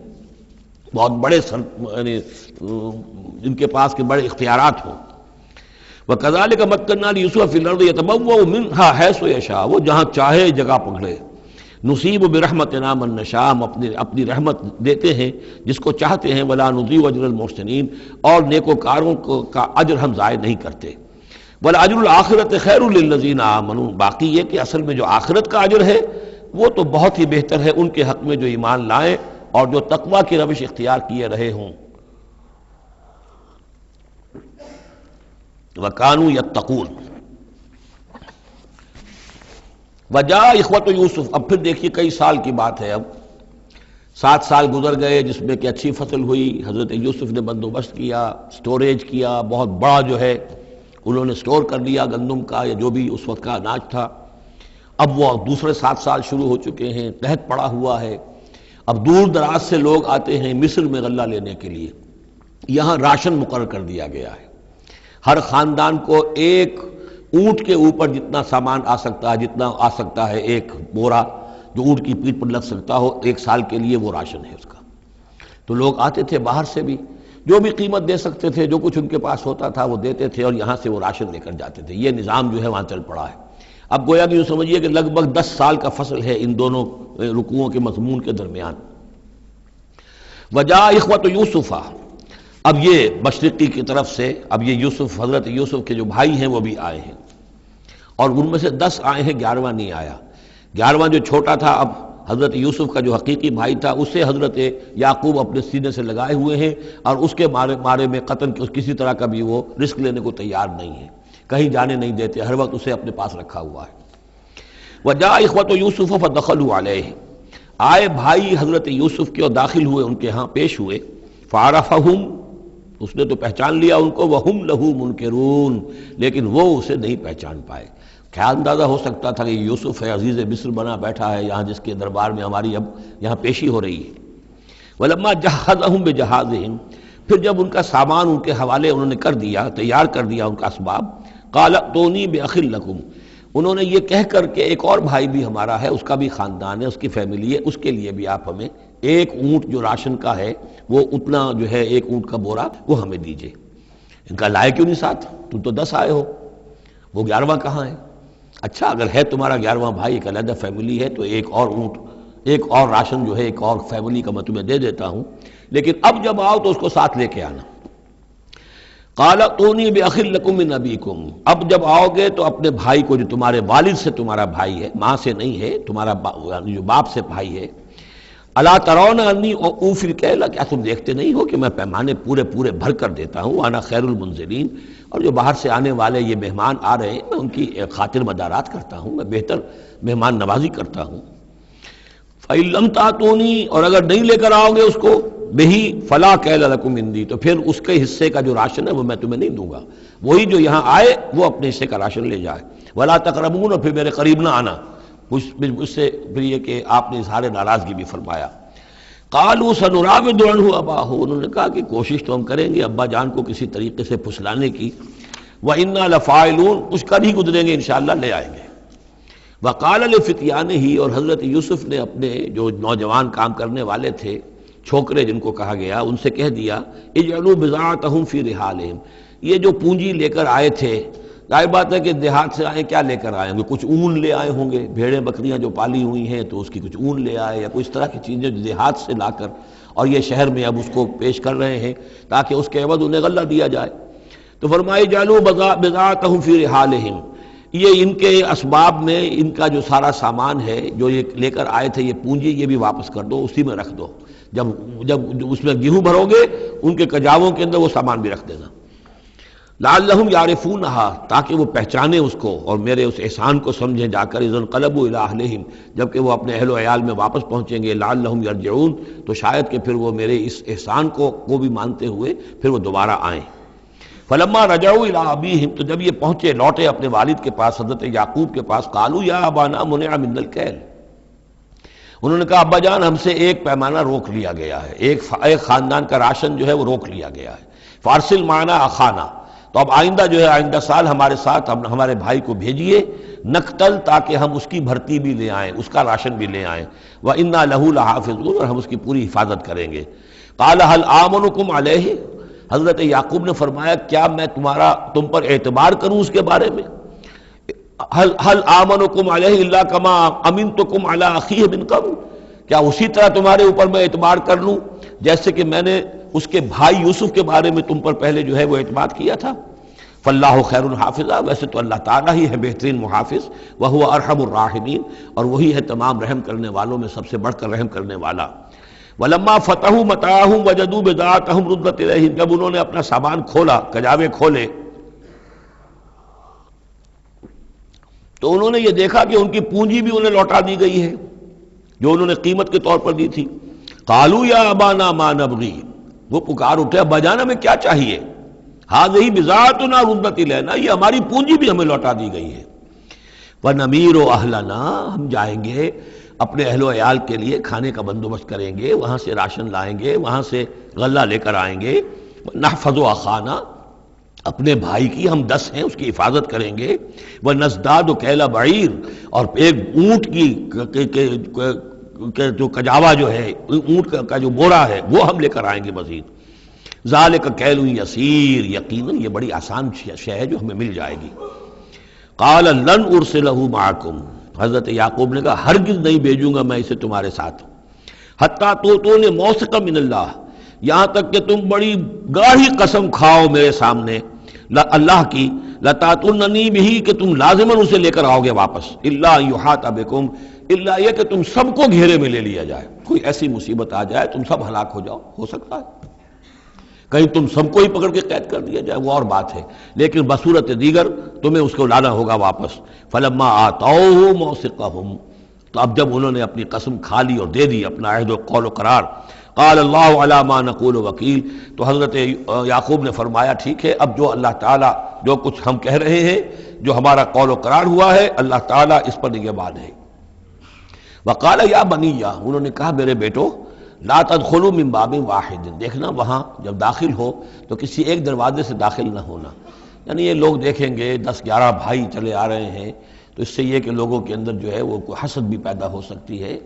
بہت بڑے یعنی ان کے پاس کے بڑے اختیارات ہوں۔ وَكَذَلِكَ مَكَّنَّا لِيُوسُفَ فِي الْأَرْضِ يَتَبَوَّأُ مِنْهَا حَيْثُ يَشَاءُ، وہ جہاں چاہے جگہ پکڑے۔ نصیب برحمتنا من نشاء، ہم اپنی رحمت دیتے ہیں جس کو چاہتے ہیں، ولا نضيع اجر المحسنین، اور نیکوکاروں کا اجر ہم ضائع نہیں کرتے۔ وَلَأَجْرُ الْآخِرَةِ خَيْرٌ لِلَّذِينَ آمَنُوا، باقی یہ کہ اصل میں جو آخرت کا اجر ہے وہ تو بہت ہی بہتر ہے ان کے حق میں جو ایمان لائیں اور جو تقویٰ کی روش اختیار کیے رہے ہوں۔ وَكَانُوا يَتَّقُونَ۔ وَجَاءَ إِخْوَةُ یوسف، اب پھر دیکھیے کئی سال کی بات ہے، اب 7 سال گزر گئے جس میں کہ اچھی فصل ہوئی، حضرت یوسف نے بندوبست کیا، سٹوریج کیا، بہت بڑا جو ہے انہوں نے سٹور کر لیا گندم کا یا جو بھی اس وقت کا اناج تھا۔ اب وہ دوسرے 7 سال شروع ہو چکے ہیں، قحط پڑا ہوا ہے، اب دور دراز سے لوگ آتے ہیں مصر میں غلہ لینے کے لیے، یہاں راشن مقرر کر دیا گیا ہے، ہر خاندان کو ایک اونٹ کے اوپر جتنا سامان آ سکتا ہے، جتنا آ سکتا ہے ایک بورا جو اونٹ کی پیٹھ پر لگ سکتا ہو، 1 سال کے لیے وہ راشن ہے اس کا۔ تو لوگ آتے تھے باہر سے بھی، جو بھی قیمت دے سکتے تھے، جو کچھ ان کے پاس ہوتا تھا وہ دیتے تھے اور یہاں سے وہ راشن لے کر جاتے تھے۔ یہ نظام جو ہے وہاں چل پڑا ہے۔ اب گویا کہ یوں سمجھیے کہ لگ بھگ 10 سال کا فصل ہے ان دونوں رکوعوں کے مضمون کے درمیان۔ وجاء اخوۃ یوسف، اب یہ مشرقی کی طرف سے اب یہ یوسف، حضرت یوسف کے جو بھائی ہیں وہ بھی آئے ہیں، اور ان میں سے 10 آئے ہیں، 11واں نہیں آیا۔ 11واں جو چھوٹا تھا، اب حضرت یوسف کا جو حقیقی بھائی تھا اسے حضرت یعقوب اپنے سینے سے لگائے ہوئے ہیں، اور اس کے مارے میں قطن کسی طرح کا بھی وہ رسک لینے کو تیار نہیں ہے، کہیں جانے نہیں دیتے، ہر وقت اسے اپنے پاس رکھا ہوا ہے۔ وجاء اخوۃ یوسف فدخلوا علیہ، آئے بھائی حضرت یوسف کے اور داخل ہوئے ان کے ہاں، پیش ہوئے۔ فعرفہم، اس نے تو پہچان لیا ان کو، وہم لہ منکرون، لیکن وہ اسے نہیں پہچان پائے۔ کیا اندازہ ہو سکتا تھا کہ یوسف ہے، عزیز مصر بنا بیٹھا ہے یہاں، جس کے دربار میں ہماری اب یہاں پیشی ہو رہی ہے۔ ولما جہزہم بجہازہم، پھر جب ان کا سامان ان کے حوالے انہوں نے کر دیا، تیار کر دیا ان کا اسباب، قال ائتونی باخ لکم، انہوں نے یہ کہہ کر کہ ایک اور بھائی بھی ہمارا ہے، اس کا بھی خاندان ہے، اس کی فیملی ہے، اس کے لیے بھی آپ ہمیں ایک اونٹ جو راشن کا ہے وہ اتنا جو ہے ایک اونٹ کا بورا وہ ہمیں دیجئے۔ ان کا لائے کیوں نہیں ساتھ؟ تم تو 10 آئے ہو، وہ 11واں کہاں ہے؟ اچھا اگر ہے تمہارا 11واں بھائی، ایک علیحدہ فیملی ہے، تو ایک اور اونٹ، ایک اور راشن جو ہے ایک اور فیملی کا میں تمہیں دے دیتا ہوں، لیکن اب جب آؤ تو اس کو ساتھ لے کے آنا۔ قال اتونی بأخ لکم من ابیکم، اب جب آؤ گے تو اپنے بھائی کو جو تمہارے والد سے تمہارا بھائی ہے، ماں سے نہیں ہے، تمہارا جو باپ سے بھائی ہے، الا ترون انی اوفی الکیل، کیا تم دیکھتے نہیں ہو کہ میں پیمانے پورے پورے بھر کر دیتا ہوں، وانا خیر المنزلین، اور جو باہر سے آنے والے یہ مہمان آ رہے ہیں میں ان کی خاطر مدارات کرتا ہوں، میں بہتر مہمان نوازی کرتا ہوں۔ فَإِن لَمْ تَأْتُونِی، اور اگر نہیں لے کر آؤ گے اس کو، بہی فلا کیل لکم عندی، تو پھر اس کے حصے کا جو راشن ہے وہ میں تمہیں نہیں دوں گا، وہی جو یہاں آئے وہ اپنے حصے کا راشن لے جائے۔ ولا تقربون، اور پھر میرے قریب نہ آنا، اس سے پھر یہ کہ آپ نے اظہار ناراضگی بھی فرمایا۔ قالوا سنراود عنہ اباہ، انہوں نے کہا کہ کوشش تو ہم کریں گے ابا جان کو کسی طریقے سے پھسلانے کی، وَإِنَّا لَفَاعِلُونَ، کچھ کر ہی گزریں گے انشاءاللہ، لے آئیں گے۔ وقال لفتیانہ، اور حضرت یوسف نے اپنے جو نوجوان کام کرنے والے تھے، چھوکرے جن کو کہا گیا، ان سے کہہ دیا اجعلوا بضاعتہم فی رحالہم، یہ جو پونجی لے کر آئے تھے، ظاہر بات ہے کہ دیہات سے آئے، کیا لے کر آئے ہوں گے؟ کچھ اون لے آئے ہوں گے، بھیڑیں بکریاں جو پالی ہوئی ہیں تو اس کی کچھ اون لے آئے، یا کوئی اس طرح کی چیزیں جو دیہات سے لا کر اور یہ شہر میں اب اس کو پیش کر رہے ہیں تاکہ اس کے عوض انہیں غلہ دیا جائے۔ تو فرمایا اجعلوا بضاعتہم فی رحالہم، یہ ان کے اسباب میں ان کا جو سارا سامان ہے جو یہ لے کر آئے تھے، یہ پونجی، یہ بھی واپس کر دو، اسی میں رکھ دو، جب اس میں گیہوں بھرو گے ان کے کجاووں کے اندر وہ سامان بھی رکھ دینا۔ لعلہم یعرفونہا، تاکہ وہ پہچانے اس کو اور میرے اس احسان کو سمجھیں جا کر، اذا انقلبوا الی اہلہم، جبکہ وہ اپنے اہل و عیال میں واپس پہنچیں گے، لعلہم یرجعون، تو شاید کہ پھر وہ میرے اس احسان کو بھی مانتے ہوئے پھر وہ دوبارہ آئیں۔ فلما رجعوا الی ابیہم، تو جب یہ پہنچے لوٹے اپنے والد کے پاس، حضرت یعقوب کے پاس، قالوا یا ابانا منع منا الکیل، انہوں نے کہا ابا جان ہم سے ایک پیمانہ روک لیا گیا ہے، ایک خاندان کا راشن جو ہے وہ روک لیا گیا ہے، فارسل معنا اخانا، تو اب آئندہ جو ہے آئندہ سال ہمارے ساتھ ہمارے بھائی کو بھیجیے، نقتل، تاکہ ہم اس کی بھرتی بھی لے آئیں، اس کا راشن بھی لے آئیں، وَإِنَّا لَهُ لَحَافِظُونَ، اور ہم اس کی پوری حفاظت کریں گے۔ قَالَ هَلْ آمَنُكُمْ عَلَيْهِ، حضرت یعقوب نے فرمایا کیا میں تم پر اعتبار کروں اس کے بارے میں؟ هل آمنكم علیہ الا کما امنتکم علی اخیہ من قبل، کیا اسی طرح تمہارے اوپر میں اعتبار کر لوں جیسے کہ میں نے اس کے بھائی یوسف کے بارے میں تم پر پہلے جو ہے وہ اعتماد کیا تھا؟ فاللہ خیر حافظہ، ویسے تو اللہ تعالیٰ ہی ہے بہترین محافظ، وہو ارحم الراحمین، اور وہی ہے تمام رحم کرنے والوں میں سب سے بڑھ کر رحم کرنے والا۔ ولما فتحوا متاعهم وجدوا بضاعتهم ردت الیہم، جب انہوں نے اپنا سامان کھولا، کجاوے کھولے، تو انہوں نے یہ دیکھا کہ ان کی پونجی بھی انہیں لوٹا دی گئی ہے جو انہوں نے قیمت کے طور پر دی تھی۔ قالوا یا ابانا ما نبغی، وہ پکار اٹھے ابا جان ہمیں کیا چاہیے؟ ہذہ بضاعتنا ردت الینا، یہ ہماری پونجی بھی ہمیں لوٹا دی گئی ہے۔ ونمیر اہلنا، ہم جائیں گے اپنے اہل و عیال کے لیے کھانے کا بندوبست کریں گے، وہاں سے راشن لائیں گے، وہاں سے غلہ لے کر آئیں گے، نحفظ اخانا، اپنے بھائی کی ہم 10 ہیں اس کی حفاظت کریں گے، وَنَزْدَادُ كَيْلَ بَعِيرٍ، اور ایک اونٹ کی جو کجاوا جو ہے، اونٹ کا جو بورا ہے وہ ہم لے کر آئیں گے مزید۔ ذَلِكَ كَيْلٌ يَسِيرٌ، یقیناً یہ بڑی آسان شے ہے جو ہمیں مل جائے گی۔ قَالَ لَنْ أُرْسِلَهُ مَعَكُمْ، حضرت یعقوب نے کہا ہرگز نہیں بھیجوں گا میں اسے تمہارے ساتھ، حتیٰ تؤتونی موثقا من اللہ، یہاں تک کہ تم بڑی گاڑی قسم کھاؤ میرے سامنے اللہ کی، لتاتوننی بہ، کہ تم لازماً اسے لے کر آؤ گے واپس، الا ان یحاط بکم، الا یہ کہ تم سب کو گھیرے میں لے لیا جائے، کوئی ایسی مصیبت آ جائے تم سب ہلاک ہو جاؤ، ہو سکتا ہے کہیں تم سب کو ہی پکڑ کے قید کر دیا جائے، وہ اور بات ہے، لیکن بصورت دیگر تمہیں اس کو لانا ہوگا واپس۔ فلما آتوہ موثقہم، تو اب جب انہوں نے اپنی قسم کھا لی اور دے دی اپنا عہد و قول و قرار، قال اللہ علی ما نقول وکیل، تو حضرت یعقوب نے فرمایا ٹھیک ہے، اب جو اللہ تعالیٰ جو کچھ ہم کہہ رہے ہیں، جو ہمارا قول و قرار ہوا ہے، اللہ تعالیٰ اس پر نگہبان ہے۔ وقال یا بنی، انہوں نے کہا میرے بیٹو، لا تدخلوا من باب واحد، دیکھنا وہاں جب داخل ہو تو کسی ایک دروازے سے داخل نہ ہونا، یعنی یہ لوگ دیکھیں گے 10-11 بھائی چلے آ رہے ہیں تو اس سے یہ کہ لوگوں کے اندر جو ہے وہ کوئی حسد بھی پیدا ہو سکتی ہے،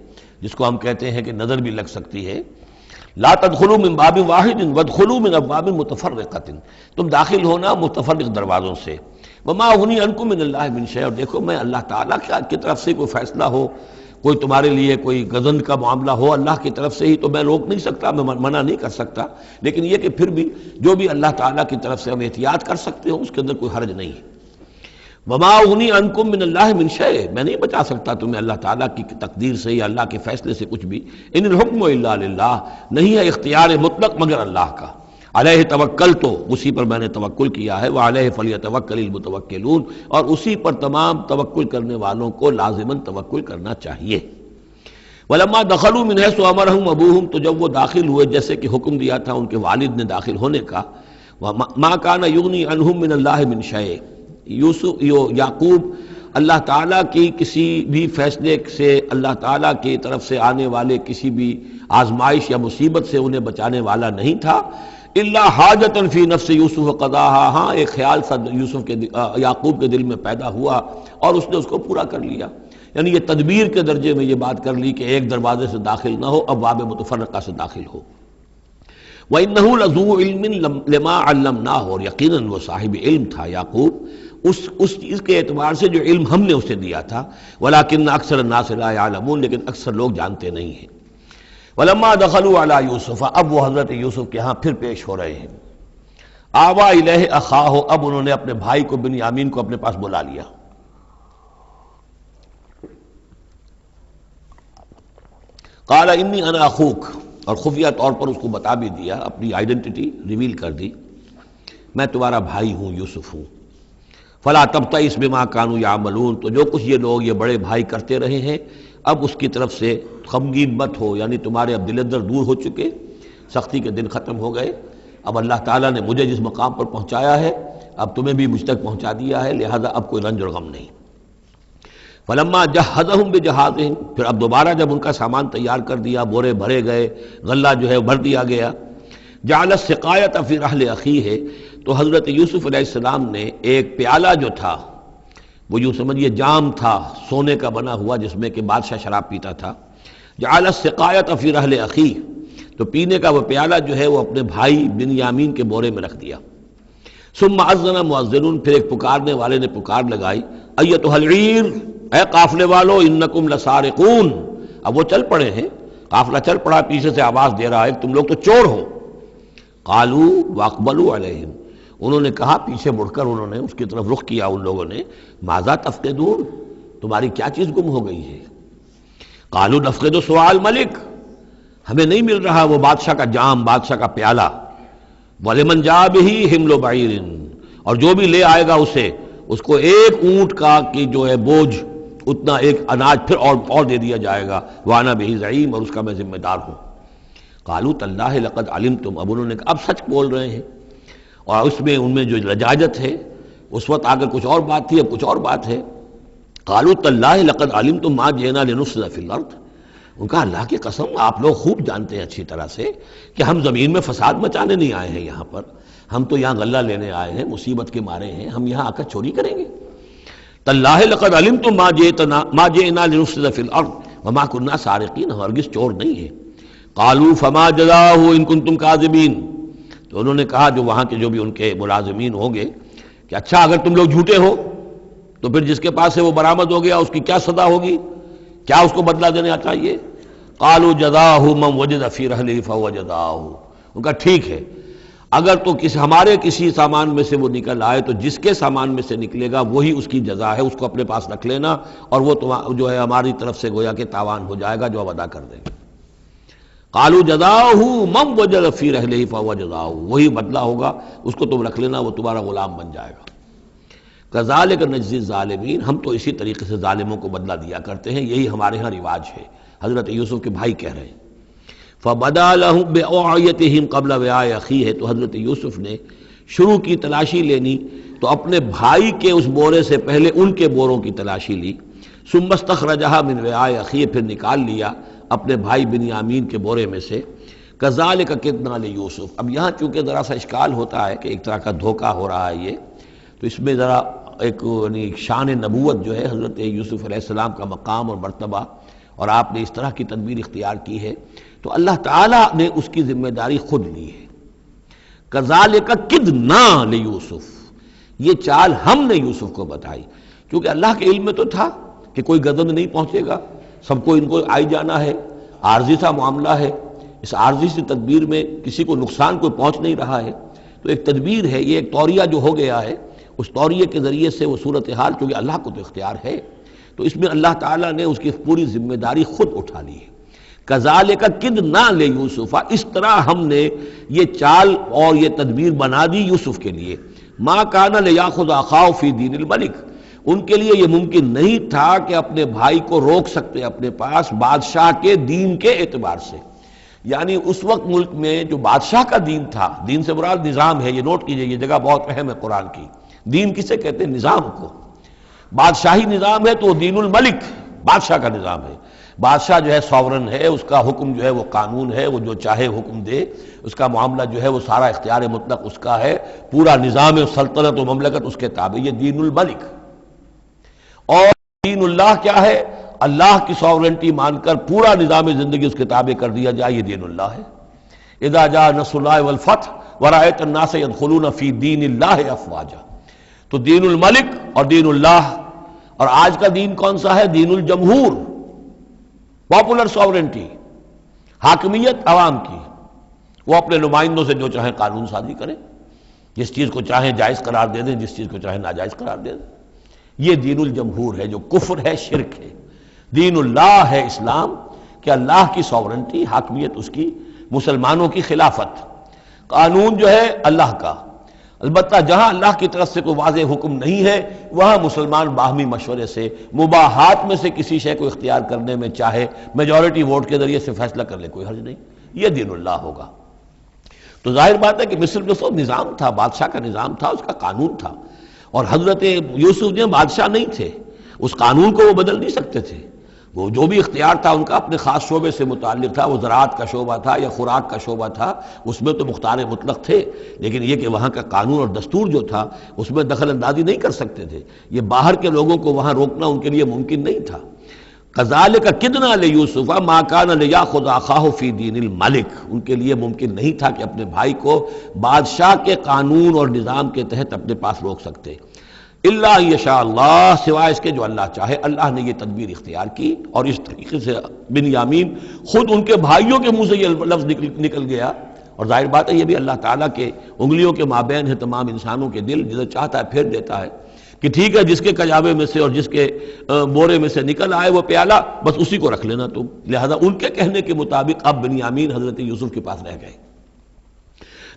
جس کو ہم کہتے ہیں کہ نظر بھی لگ سکتی ہے۔ لا تدخلوا من باب واحد وادخلوا من ابواب متفرقۃ، تم داخل ہونا متفرق دروازوں سے۔ وما اغنی عنکم من اللہ من شیء، اور دیکھو میں اللہ تعالیٰ کی طرف سے کوئی فیصلہ ہو، کوئی تمہارے لیے کوئی غضب کا معاملہ ہو اللہ کی طرف سے ہی، تو میں روک نہیں سکتا، میں منع نہیں کر سکتا، لیکن یہ کہ پھر بھی جو بھی اللہ تعالیٰ کی طرف سے ہم احتیاط کر سکتے ہو اس کے اندر کوئی حرج نہیں ہے۔ وما اغنی عنکم من اللہ من شیء، میں نہیں بچا سکتا تمہیں اللہ تعالیٰ کی تقدیر سے یا اللہ کے فیصلے سے کچھ بھی۔ ان الحکم الا للہ، نہیں ہے اختیار مطلق مگر اللہ کا۔ علیہ توکلت، اسی پر میں نے توکل کیا ہے، وعلیہ فلیتوکل المتوکلون، اور اسی پر تمام توکل کرنے والوں کو لازماً توکل کرنا چاہیے۔ ولما دخلوا من حیث امرهم ابوہم، تو جب وہ داخل ہوئے جیسے کہ حکم دیا تھا ان کے والد نے داخل ہونے کا، ما کان یغنی عنہم من اللہ من شیء، یعقوب اللہ تعالیٰ کی کسی بھی فیصلے سے، اللہ تعالیٰ کی طرف سے آنے والے کسی بھی آزمائش یا مصیبت سے انہیں بچانے والا نہیں تھا، الا حاجۃ فی نفس یوسف قضاها، ہاں ایک خیال سا یوسف کے یعقوب کے دل میں پیدا ہوا اور اس نے اس کو پورا کر لیا، یعنی یہ تدبیر کے درجے میں یہ بات کر لی کہ ایک دروازے سے داخل نہ ہو، ابواب متفرقہ سے داخل ہو۔ وَإِنَّهُ لَذُو عِلْمٍ لِمَا عَلَّمْنَاهُ، اور یقیناً وہ صاحب علم تھا یعقوب اس چیز کے اعتبار سے جو علم ہم نے اسے دیا تھا، وَلَٰكِنَّ أَكْثَرَ النَّاسِ لَا يَعْلَمُونَ، لیکن اکثر لوگ جانتے نہیں ہیں۔ وَلَمَّا دَخَلُوا عَلَىٰ يُوسُفَ، اب وہ حضرت یوسف کے ہاں پھر پیش ہو رہے ہیں۔ آوَىٰ إِلَيْهِ أَخَاهُ، اب انہوں نے اپنے بھائی کو بنیامین کو اپنے پاس بلا لیا۔ قَالَ إِنِّي أَنَا أَخُوكَ، اور خفیہ طور پر اس کو بتا بھی دیا، اپنی آئیڈینٹی ریویل کر دی، میں تمہارا بھائی ہوں، یوسف ہوں۔ فَلَا تَبْتَئِسْ بِمَا كَانُوا يَعْمَلُونَ، تو جو کچھ یہ لوگ یہ بڑے بھائی کرتے رہے ہیں اب اس کی طرف سے غمگین مت ہو، یعنی تمہارے اب دل اندر دور ہو چکے، سختی کے دن ختم ہو گئے، اب اللہ تعالیٰ نے مجھے جس مقام پر پہنچایا ہے اب تمہیں بھی مجھ تک پہنچا دیا ہے، لہذا اب کوئی رنج اور غم نہیں۔ فَلَمَّا جَهَّزَهُم بِجَهَازِهِمْ، پھر اب دوبارہ جب ان کا سامان تیار کر دیا، بورے بھرے گئے، غلہ جو ہے بھر دیا گیا، جَعَلَ السِّقَایَةَ فِي رَحْلِ أَخِیهِ، تو حضرت یوسف علیہ السلام نے ایک پیالہ جو تھا، وہ یوں سمجھیے جام تھا سونے کا بنا ہوا جس میں کہ بادشاہ شراب پیتا تھا، جعل السقایۃ فی رحل اخی، تو پینے کا وہ پیالہ جو ہے وہ اپنے بھائی بنیامین کے بورے میں رکھ دیا۔ ثم اذن مؤذن، پھر ایک پکارنے والے نے پکار لگائی، ایتھا العیر، اے قافلے والو، انکم لسارقون، اب وہ چل پڑے ہیں، قافلہ چل پڑا، پیچھے سے آواز دے رہا ہے تم لوگ تو چور ہو۔ قالوا واقبلوا علیہم، انہوں نے کہا، پیچھے مڑ کر انہوں نے اس کی طرف رخ کیا ان لوگوں نے، ماذا تفقدون، تمہاری کیا چیز گم ہو گئی ہے؟ قالوا نفقد سؤال ملک، ہمیں نہیں مل رہا وہ بادشاہ کا جام، بادشاہ کا پیالہ، ولمن جاء بہ حمل بعیر، اور جو بھی لے آئے گا اسے، اس کو ایک اونٹ کا کی جو ہے بوجھ، اتنا ایک اناج پھر اور دے دیا جائے گا، وانا بہ زعیم، اور اس کا میں ذمہ دار ہوں۔ قالوا تاللہ لقد علمتم، اب انہوں نے کہا اب سچ بول رہے ہیں، اور اس میں ان میں جو لجاجت ہے، اس وقت اگر کچھ اور بات تھی اب کچھ اور بات ہے۔ قالوا تاللہ لقد علمتم ما جئنا لنفسد فی الارض، ان کا اللہ کی قسم آپ لوگ خوب جانتے ہیں اچھی طرح سے کہ ہم زمین میں فساد مچانے نہیں آئے ہیں، یہاں پر ہم تو یہاں غلہ لینے آئے ہیں، مصیبت کے مارے ہیں، ہم یہاں آ کر چوری کریں گے؟ تاللہ لقد علمتم ما جئنا لنفسد فی الارض وما كنا سارقین، ہرگز چور نہیں ہے۔ قالوا فما جزاؤہ ان کنتم کاذبین، تو انہوں نے کہا جو وہاں کے جو بھی ان کے ملازمین ہوں گے کہ اچھا اگر تم لوگ جھوٹے ہو تو پھر جس کے پاس سے وہ برآمد ہو گیا اس کی کیا سزا ہوگی، کیا اس کو بدلہ دینا چاہیے؟ قالوا جزاؤہ من وجد فی رحلہ فہو جزاؤہ، ان کا ٹھیک ہے اگر تو ہمارے کسی سامان میں سے وہ نکل آئے تو جس کے سامان میں سے نکلے گا وہی اس کی جزا ہے، اس کو اپنے پاس رکھ لینا، اور وہ جو ہے ہماری طرف سے گویا کہ تاوان ہو جائے گا جو اب ادا کر دیں گے۔ قالوا جزاؤہ من وجد فی رحلہ فہو جزاؤہ، وہی بدلہ ہوگا، اس کو تم رکھ لینا، وہ تمہارا غلام بن جائے گا۔ کذالک نجزی الظالمین، ہم تو اسی طریقے سے ظالموں کو بدلہ دیا کرتے ہیں، یہی ہمارے ہاں رواج ہے۔ حضرت یوسف کے بھائی کہہ رہے ہیں فبدا لهم بأوعیتهم قبل وعاء اخیہ، تو حضرت یوسف نے شروع کی تلاشی لینی تو اپنے بھائی کے اس بورے سے پہلے ان کے بوروں کی تلاشی لی، ثم استخرجها من وعاء اخیہ، پھر نکال لیا اپنے بھائی بنیامین کے بورے میں سے۔ کذالک کدنا لیوسف، اب یہاں چونکہ ذرا سا اشکال ہوتا ہے کہ ایک طرح کا دھوکہ ہو رہا ہے یہ، تو اس میں ذرا ایک یعنی شان نبوت جو ہے حضرت یوسف علیہ السلام کا مقام اور مرتبہ، اور آپ نے اس طرح کی تدبیر اختیار کی ہے، تو اللہ تعالیٰ نے اس کی ذمہ داری خود لی ہے۔ کذالک کدنا لیوسف، یہ چال ہم نے یوسف کو بتائی، کیونکہ اللہ کے علم میں تو تھا کہ کوئی گزند نہیں پہنچے گا، سب کو ان کو آئی جانا ہے، عارضی سا معاملہ ہے، اس عارضی سی تدبیر میں کسی کو نقصان کوئی پہنچ نہیں رہا ہے، تو ایک تدبیر ہے، یہ ایک توریہ جو ہو گیا ہے، اس توریہ کے ذریعے سے وہ صورتحال، چونکہ اللہ کو تو اختیار ہے، تو اس میں اللہ تعالیٰ نے اس کی پوری ذمہ داری خود اٹھا لی ہے۔ کذالک کدنا لیوسف، اس طرح ہم نے یہ چال اور یہ تدبیر بنا دی یوسف کے لیے۔ ما کان لیاخذ اخاہ فی دین الملک، ان کے لیے یہ ممکن نہیں تھا کہ اپنے بھائی کو روک سکتے اپنے پاس بادشاہ کے دین کے اعتبار سے، یعنی اس وقت ملک میں جو بادشاہ کا دین تھا، دین سے مراد نظام ہے، یہ نوٹ کیجئے، یہ جگہ بہت اہم ہے قرآن کی۔ دین کسے کہتے ہیں؟ نظام کو۔ بادشاہی نظام ہے تو وہ دین الملک، بادشاہ کا نظام ہے۔ بادشاہ جو ہے ساورن ہے، اس کا حکم جو ہے وہ قانون ہے، وہ جو چاہے حکم دے، اس کا معاملہ جو ہے وہ سارا اختیار مطلق اس کا ہے، پورا نظام سلطنت و مملکت اس کے تابع، یہ دین الملک۔ اور دین اللہ کیا ہے؟ اللہ کی ساورنٹی مان کر پورا نظام زندگی اس کے تابع کر دیا جائے، یہ دین اللہ ہے۔ اذا جاء نصر اللہ والفتح ورأیت الناس يدخلون فی دین اللہ افواجا، تو دین الملک اور دین اللہ۔ اور آج کا دین کون سا ہے؟ دین الجمہور، پاپولر ساورنٹی، حاکمیت عوام کی، وہ اپنے نمائندوں سے جو چاہیں قانون سازی کریں، جس چیز کو چاہیں جائز قرار دے دیں، جس چیز کو چاہیں ناجائز قرار دے دیں۔ یہ دین الجمہور ہے، جو کفر ہے، شرک ہے۔ دین اللہ ہے اسلام، کہ اللہ کی ساورنٹی، حاکمیت اس کی، مسلمانوں کی خلافت، قانون جو ہے اللہ کا۔ البتہ جہاں اللہ کی طرف سے کوئی واضح حکم نہیں ہے، وہاں مسلمان باہمی مشورے سے مباحات میں سے کسی شے کو اختیار کرنے میں چاہے میجورٹی ووٹ کے ذریعے سے فیصلہ کر لے، کوئی حرج نہیں، یہ دین اللہ ہوگا۔ تو ظاہر بات ہے کہ مصر میں تو نظام تھا، بادشاہ کا نظام تھا، اس کا قانون تھا، اور حضرت یوسف جو بادشاہ نہیں تھے، اس قانون کو وہ بدل نہیں سکتے تھے۔ وہ جو بھی اختیار تھا ان کا اپنے خاص شعبے سے متعلق تھا، وہ زراعت کا شعبہ تھا یا خوراک کا شعبہ تھا، اس میں تو مختار مطلق تھے، لیکن یہ کہ وہاں کا قانون اور دستور جو تھا اس میں دخل اندازی نہیں کر سکتے تھے، یہ باہر کے لوگوں کو وہاں روکنا ان کے لیے ممکن نہیں تھا۔ کذالک کدنا لیوسف ما کان لیاخذ اخاہ فی دین الملک، ان کے لیے ممکن نہیں تھا کہ اپنے بھائی کو بادشاہ کے قانون اور نظام کے تحت اپنے پاس روک سکتے، الا یشاء اللہ، سوائے اس کے جو اللہ چاہے۔ اللہ نے یہ تدبیر اختیار کی، اور اس طریقے سے بنیامین خود ان کے بھائیوں کے منہ سے یہ لفظ نکل گیا، اور ظاہر بات ہے یہ بھی اللہ تعالیٰ کے انگلیوں کے مابین ہے تمام انسانوں کے دل، جسے چاہتا ہے پھیر دیتا ہے کہ ٹھیک ہے، جس کے کجابے میں سے اور جس کے بورے میں سے نکل آئے وہ پیالہ، بس اسی کو رکھ لینا تم۔ لہذا ان کے کہنے کے مطابق اب بنیامین حضرت یوسف کے پاس رہ گئے۔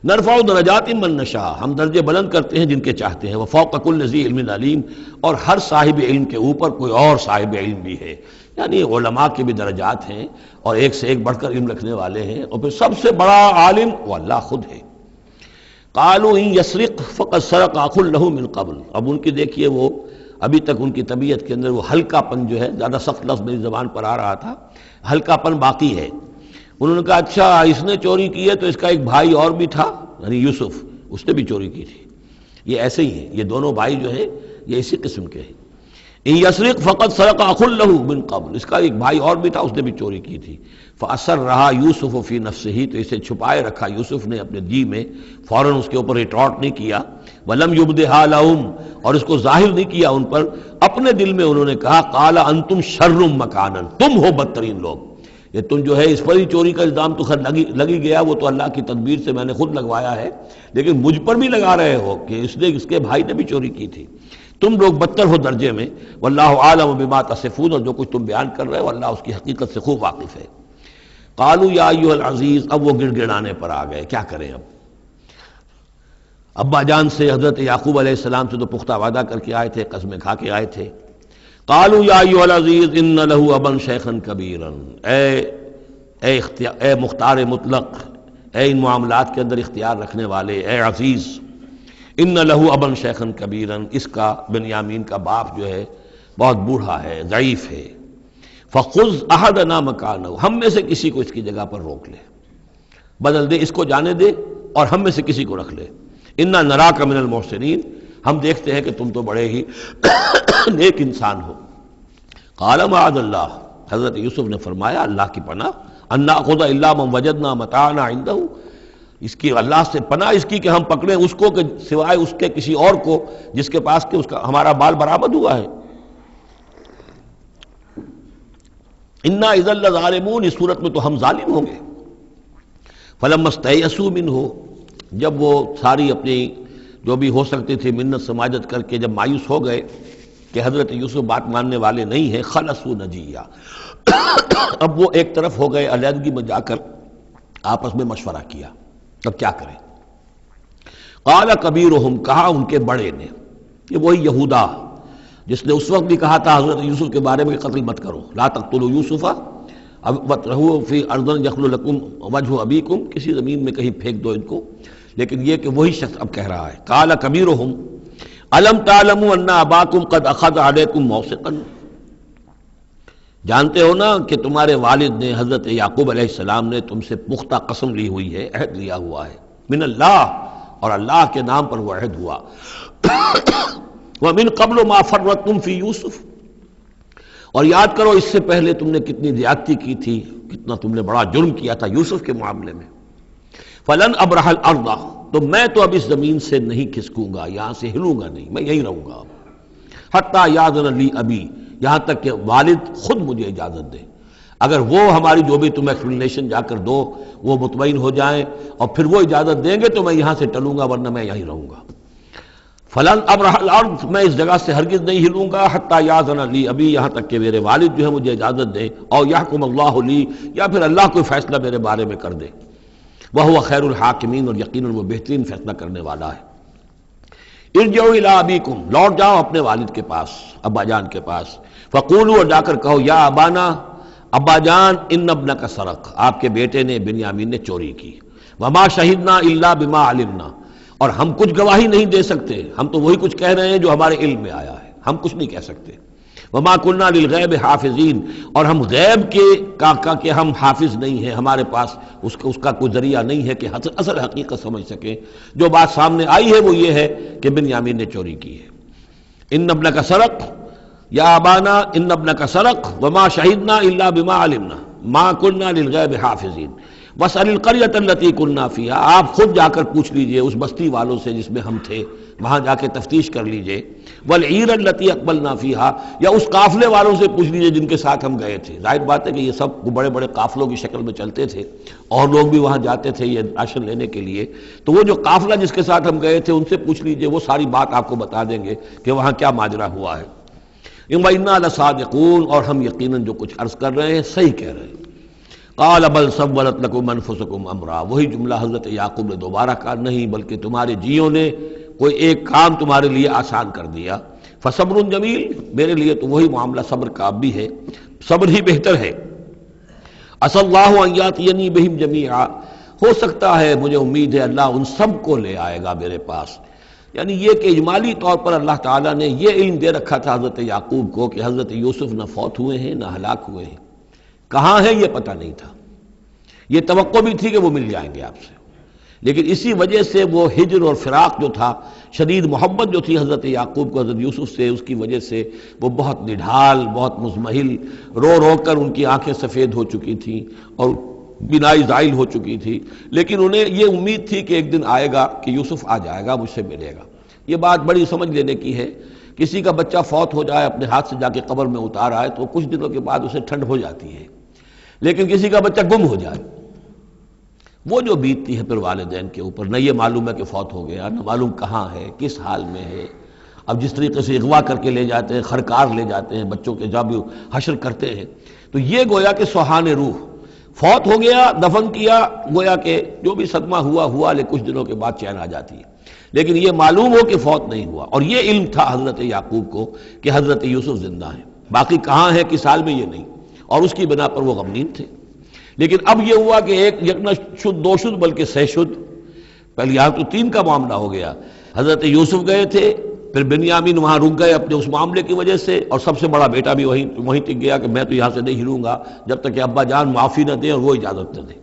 نرفع درجات من نشاء، ہم درجے بلند کرتے ہیں جن کے چاہتے ہیں، وفوق کل ذی علم علیم، اور ہر صاحب علم کے اوپر کوئی اور صاحب علم بھی ہے، یعنی علماء کے بھی درجات ہیں، اور ایک سے ایک بڑھ کر علم رکھنے والے ہیں، اور پھر سب سے بڑا عالم وہ اللہ خود ہے۔ قالوا ان یسرق فقد سرق اخ له من قبل، اب ان کی دیکھیے وہ ابھی تک ان کی طبیعت کے اندر وہ ہلکا پن جو ہے، زیادہ سخت لفظ میری زبان پر آ رہا تھا، ہلکا پن باقی ہے۔ انہوں نے کہا اچھا اس نے چوری کی ہے تو اس کا ایک بھائی اور بھی تھا، یعنی یوسف، اس نے بھی چوری کی تھی۔ یہ ایسے ہی ہیں، یہ دونوں بھائی جو ہیں یہ اسی قسم کے ہیں۔ ان یسرق فقد سرق اخ له من قبل، اس کا ایک بھائی اور بھی تھا، اس نے بھی چوری کی تھی۔ فاسرها یوسف فی نفسہ، تو اسے چھپائے رکھا یوسف نے اپنے جی میں، فوراً اس کے اوپر ریٹارٹ نہیں کیا۔ ولم یبدھا لهم، اور اس کو ظاہر نہیں کیا ان پر، اپنے دل میں انہوں نے کہا قال انتم شر مکانا، تم ہو بدترین لوگ، یہ تم جو ہے اس پر ہی چوری کا الزام تو خیر لگی گیا، وہ تو اللہ کی تدبیر سے میں نے خود لگوایا ہے، لیکن مجھ پر بھی لگا رہے ہو کہ اس کے بھائی نے بھی چوری کی تھی، تم لوگ بدتر ہو درجے میں۔ واللہ عالم بما تصفون، اور جو کچھ تم بیان کر رہے ہو اللہ اس کی حقیقت سے خوب واقف ہے۔ قالوا یا ایھا العزیز، اب وہ گڑ گڑانے پر آ گئے، کیا کریں اب؟ ابا جان سے حضرت یعقوب علیہ السلام سے تو پختہ وعدہ کر کے آئے تھے، قسمیں کھا کے آئے تھے۔ قالوا یا ایھا العزیز ان له ابا شیخا کبیرا، اے مختار مطلق، اے ان معاملات کے اندر اختیار رکھنے والے، اے عزیز، ان له ابا شیخا کبیرا، اس کا بنیامین کا باپ جو ہے بہت بوڑھا ہے، ضعیف ہے۔ فخذ احدنا مکانہ، ہم میں سے کسی کو اس کی جگہ پر روک لے، بدل دے، اس کو جانے دے اور ہم میں سے کسی کو رکھ لے۔ انا نراک من المحسنین، ہم دیکھتے ہیں کہ تم تو بڑے ہی نیک انسان ہو۔ قال معاذ اللہ، حضرت یوسف نے فرمایا اللہ کی پناہ، ان ناخذ الا من وجدنا متاعنا عنده، اس کی اللہ سے پناہ اس کی کہ ہم پکڑیں اس کو کہ سوائے اس کے کسی اور کو جس کے پاس کہ اس کا ہمارا بال برآمد ہوا ہے۔ انا اذا لظالمون، اس صورت میں تو ہم ظالم ہوں گے۔ فلما استيئسوا منه، جب وہ ساری اپنی جو بھی ہو سکتی تھی منت سماجت کر کے جب مایوس ہو گئے کہ حضرت یوسف بات ماننے والے نہیں ہیں، خلصوا نجیہ، اب وہ ایک طرف ہو گئے، علیحدگی میں جا کر آپس میں مشورہ کیا اب کیا کریں۔ قال کبیرہم، کہا ان کے بڑے نے، یہ وہی یہودا جس نے اس وقت بھی کہا تھا حضرت یوسف کے بارے میں کہ قتل مت کرو، لا تقتلوا یوسف وَاطْرَحُوهُ فِي أَرْضٍ يَخْلُ لَكُمْ وَجْهُ أَبِيكُمْ، کسی زمین میں کہیں پھینک دو ان کو، لیکن یہ کہ وہی شخص اب کہہ رہا ہے قال کبیرہم أَلَمْ تَعْلَمُوا أَنَّ أَبَاكُمْ قَدْ أَخَذَ عَلَيْكُمْ مَوْثِقًا، جانتے ہو نا کہ تمہارے والد نے حضرت یعقوب علیہ السلام نے تم سے پختہ قسم لی ہوئی ہے، عہد لیا ہوا ہے، من اللہ، اور اللہ کے نام پر وہ عہد ہوا، وَمِن قَبْلُ مَا فَرَّطْتُمْ فِي يُوسُف، اور یاد کرو اس سے پہلے تم نے کتنی زیادتی کی تھی، کتنا تم نے بڑا جرم کیا تھا یوسف کے معاملے میں۔ فَلَنْ أَبْرَحَ الْأَرْضَ، تو میں تو اب اس زمین سے نہیں کھسکوں گا، یہاں سے ہلوں گا نہیں، میں یہیں رہوں گا حتیٰ یأذن لی ابی، یہاں تک کہ والد خود مجھے اجازت دے، اگر وہ ہماری جو بھی تم ایکسپلینیشن جا کر دو وہ مطمئن ہو جائیں اور پھر وہ اجازت دیں گے تو میں یہاں سے ٹلوں گا، ورنہ میں یہیں رہوں گا۔ فلن ابرح الارض، میں اس جگہ سے ہرگز نہیں ہلوں گا، حتی یاذن لی ابی، یہاں تک کہ میرے والد جو ہے مجھے اجازت دیں، اور یحکم اللہ لی، یا پھر اللہ کوئی فیصلہ میرے بارے میں کر دے، وہو خیر الحاکمین، اور یقیناً وہ بہترین فیصلہ کرنے والا ہے۔ ارجعوا الی ابیکم، لوٹ جاؤ اپنے والد کے پاس، ابا جان کے پاس، فقولوا، اور جا کر کہو، یا ابانا، ابا جان، ان ابنک سرق، آپ کے بیٹے نے بنیامین نے چوری کی، وما شہدنا الا بما علمنا، اور ہم کچھ گواہی نہیں دے سکتے، ہم تو وہی کچھ کہہ رہے ہیں جو ہمارے علم میں آیا ہے، ہم کچھ نہیں کہہ سکتے۔ وما كنا للغیب حافظین، اور ہم غیب کے ہم حافظ نہیں ہیں، ہمارے پاس اس کا کوئی ذریعہ نہیں ہے کہ اصل حقیقت سمجھ سکیں۔ جو بات سامنے آئی ہے وہ یہ ہے کہ بنیامین نے چوری کی ہے۔ ان ابنک سرق، یا ابانا ان ابنک سرق وما شہدنا الا بما علمنا ما كنا للغیب حافظین واسأل القریۃ التی کنا فیہا، آپ خود جا کر پوچھ لیجئے اس بستی والوں سے جس میں ہم تھے، وہاں جا کے تفتیش کر لیجئے، والعیر التی اقبلنا فیہا، یا اس قافلے والوں سے پوچھ لیجئے جن کے ساتھ ہم گئے تھے۔ ظاہر بات ہے کہ یہ سب بڑے بڑے قافلوں کی شکل میں چلتے تھے اور لوگ بھی وہاں جاتے تھے یہ راشن لینے کے لیے، تو وہ جو قافلہ جس کے ساتھ ہم گئے تھے ان سے پوچھ لیجئے، وہ ساری بات آپ کو بتا دیں گے کہ وہاں کیا ماجرا ہوا ہے۔ وَإِنَّا لَصَادِقُونَ، اور ہم یقیناً جو کچھ عرض کر رہے ہیں صحیح کہہ رہے ہیں۔ قال بل سولت لكم انفسكم امرا، وہی جملہ حضرت یعقوب نے دوبارہ کہا، نہیں بلکہ تمہارے جیوں نے کوئی ایک کام تمہارے لیے آسان کر دیا، فصبر جمیل، میرے لیے تو وہی معاملہ صبر کا بھی ہے، صبر ہی بہتر ہے۔ عسى الله ان ياتيني بهم جميعا، ہو سکتا ہے، مجھے امید ہے اللہ ان سب کو لے آئے گا میرے پاس، یعنی یہ کہ اجمالی طور پر اللہ تعالیٰ نے یہ علم دے رکھا تھا حضرت یعقوب کو کہ حضرت یوسف نہ فوت ہوئے ہیں نہ ہلاک ہوئے ہیں، کہاں ہے یہ پتہ نہیں تھا، یہ توقع بھی تھی کہ وہ مل جائیں گے آپ سے، لیکن اسی وجہ سے وہ ہجر اور فراق جو تھا، شدید محبت جو تھی حضرت یعقوب کو حضرت یوسف سے، اس کی وجہ سے وہ بہت نڈھال، بہت مزمحل، رو رو کر ان کی آنکھیں سفید ہو چکی تھیں اور بینائی زائل ہو چکی تھی، لیکن انہیں یہ امید تھی کہ ایک دن آئے گا کہ یوسف آ جائے گا، مجھ سے ملے گا۔ یہ بات بڑی سمجھ لینے کی ہے، کسی کا بچہ فوت ہو جائے، اپنے ہاتھ سے جا کے قبر میں اتار آئے تو کچھ دنوں کے بعد اسے ٹھنڈ ہو جاتی ہے، لیکن کسی کا بچہ گم ہو جائے، وہ جو بیتتی ہے پھر والدین کے اوپر، نہ یہ معلوم ہے کہ فوت ہو گیا، نہ معلوم کہاں ہے، کس حال میں ہے۔ اب جس طریقے سے اغوا کر کے لے جاتے ہیں، خرکار لے جاتے ہیں بچوں کے، جب حشر کرتے ہیں، تو یہ گویا کہ سوہان روح، فوت ہو گیا، دفن کیا، گویا کہ جو بھی صدمہ ہوا لیکن کچھ دنوں کے بعد چین آ جاتی ہے، لیکن یہ معلوم ہو کہ فوت نہیں ہوا، اور یہ علم تھا حضرت یعقوب کو کہ حضرت یوسف زندہ ہیں، باقی کہاں ہے کس حال میں یہ نہیں، اور اس کی بنا پر وہ غمگین تھے۔ لیکن اب یہ ہوا کہ ایک یکنا شد، دو شد، بلکہ سہ شد، پہلے یہاں تو تین کا معاملہ ہو گیا، حضرت یوسف گئے تھے، پھر بنیامین وہاں رک گئے اپنے اس معاملے کی وجہ سے، اور سب سے بڑا بیٹا بھی وہیں ٹک گیا کہ میں تو یہاں سے نہیں ہلوں گا جب تک کہ ابا جان معافی نہ دیں اور وہ اجازت نہ دیں۔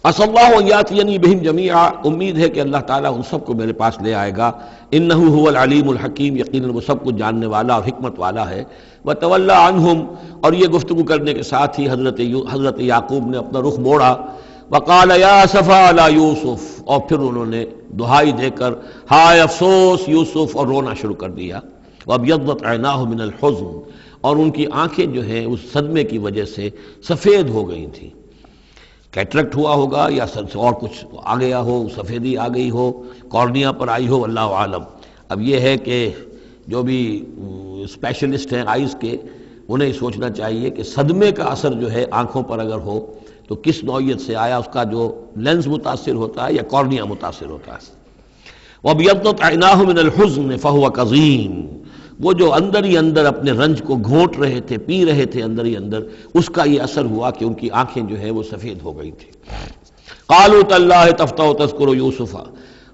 عسى اللہ ان یاتینی بہم جمیعا، امید ہے کہ اللہ تعالیٰ ان سب کو میرے پاس لے آئے گا. انہ هو العلیم الحکیم، یقیناً وہ سب کچھ جاننے والا اور حکمت والا ہے. وتولی عنہم، اور یہ گفتگو کرنے کے ساتھ ہی حضرت یعقوب نے اپنا رخ موڑا. وقال یا اسفا علی یوسف، اور پھر انہوں نے دہائی دے کر ہائے افسوس یوسف، اور رونا شروع کر دیا. وابیضت عیناہ من الحزن، اور ان کی آنکھیں جو ہیں اس صدمے کی وجہ سے سفید ہو گئی تھیں. کیٹریکٹ ہوا ہوگا یا اور کچھ آ گیا ہو، سفیدی آ گئی ہو، کارنیا پر آئی ہو، اللہ عالم. اب یہ ہے کہ جو بھی اسپیشلسٹ ہیں آئیز کے، انہیں سوچنا چاہیے کہ صدمے کا اثر جو ہے آنکھوں پر اگر ہو تو کس نوعیت سے آیا، اس کا جو لینز متاثر ہوتا ہے یا کارنیا متاثر ہوتا ہے. وَابْيَضَّتْ عَيْنَاهُ مِنَ الْحُزْنِ فَهُوَ كَظِيمٌ، وہ جو اندر ہی اندر اپنے رنج کو گھونٹ رہے تھے، پی رہے تھے اندر ہی اندر، اس کا یہ اثر ہوا کہ ان کی آنکھیں جو ہیں وہ سفید ہو گئی تھیں. قَالُوا تَاللَّهِ تَفْتَحُ تَذْكُرُ يُوسُفَ،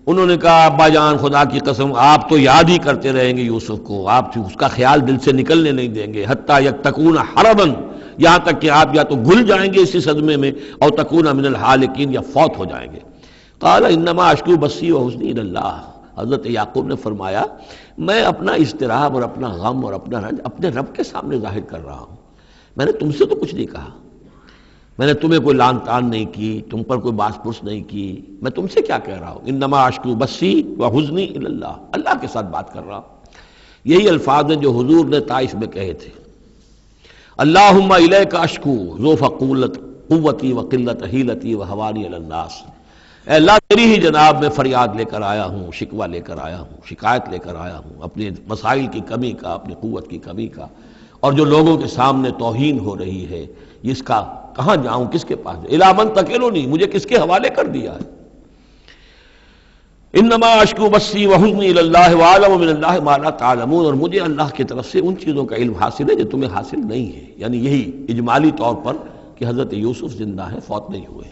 انہوں نے کہا ابا جان خدا کی قسم آپ تو یاد ہی کرتے رہیں گے یوسف کو، آپ اس کا خیال دل سے نکلنے نہیں دیں گے. حتیٰ یکتکون حربا، یہاں تک کہ آپ یا تو گھل جائیں گے اسی صدمے میں، اور تکون من الحالکین، یا فوت ہو جائیں گے. قال انما اشکو بثی وحزنی الی اللہ، حضرت یعقوب نے فرمایا میں اپنا اضطراب اور اپنا غم اور اپنا رنج اپنے رب کے سامنے ظاہر کر رہا ہوں. میں نے تم سے تو کچھ نہیں کہا، میں نے تمہیں کوئی لان تان نہیں کی، تم پر کوئی باس پرس نہیں کی، میں تم سے کیا کہہ رہا ہوں. انما اشکو بثی وحزنی الی اللہ، اللہ کے ساتھ بات کر رہا ہوں. یہی الفاظ ہیں جو حضور نے طائف میں کہے تھے. اللہم الیک اشکو ضعف قوتی وقلت حیلتی وہوانی علی الناس، اے اللہ تیری ہی جناب میں فریاد لے کر آیا ہوں، شکوہ لے کر آیا ہوں، شکایت لے کر آیا ہوں اپنے مسائل کی کمی کا، اپنی قوت کی کمی کا، اور جو لوگوں کے سامنے توہین ہو رہی ہے اس کا کہاں جاؤں، کس کے پاس جاؤں. الی من تکلنی، مجھے کس کے حوالے کر دیا ہے. انما اشکو بثی وحزنی الی اللہ واعلم من اللہ ما لا تعلمون، اور مجھے اللہ کی طرف سے ان چیزوں کا علم حاصل ہے جو تمہیں حاصل نہیں ہے. یعنی یہی اجمالی طور پر کہ حضرت یوسف زندہ ہیں، فوت نہیں ہوئے.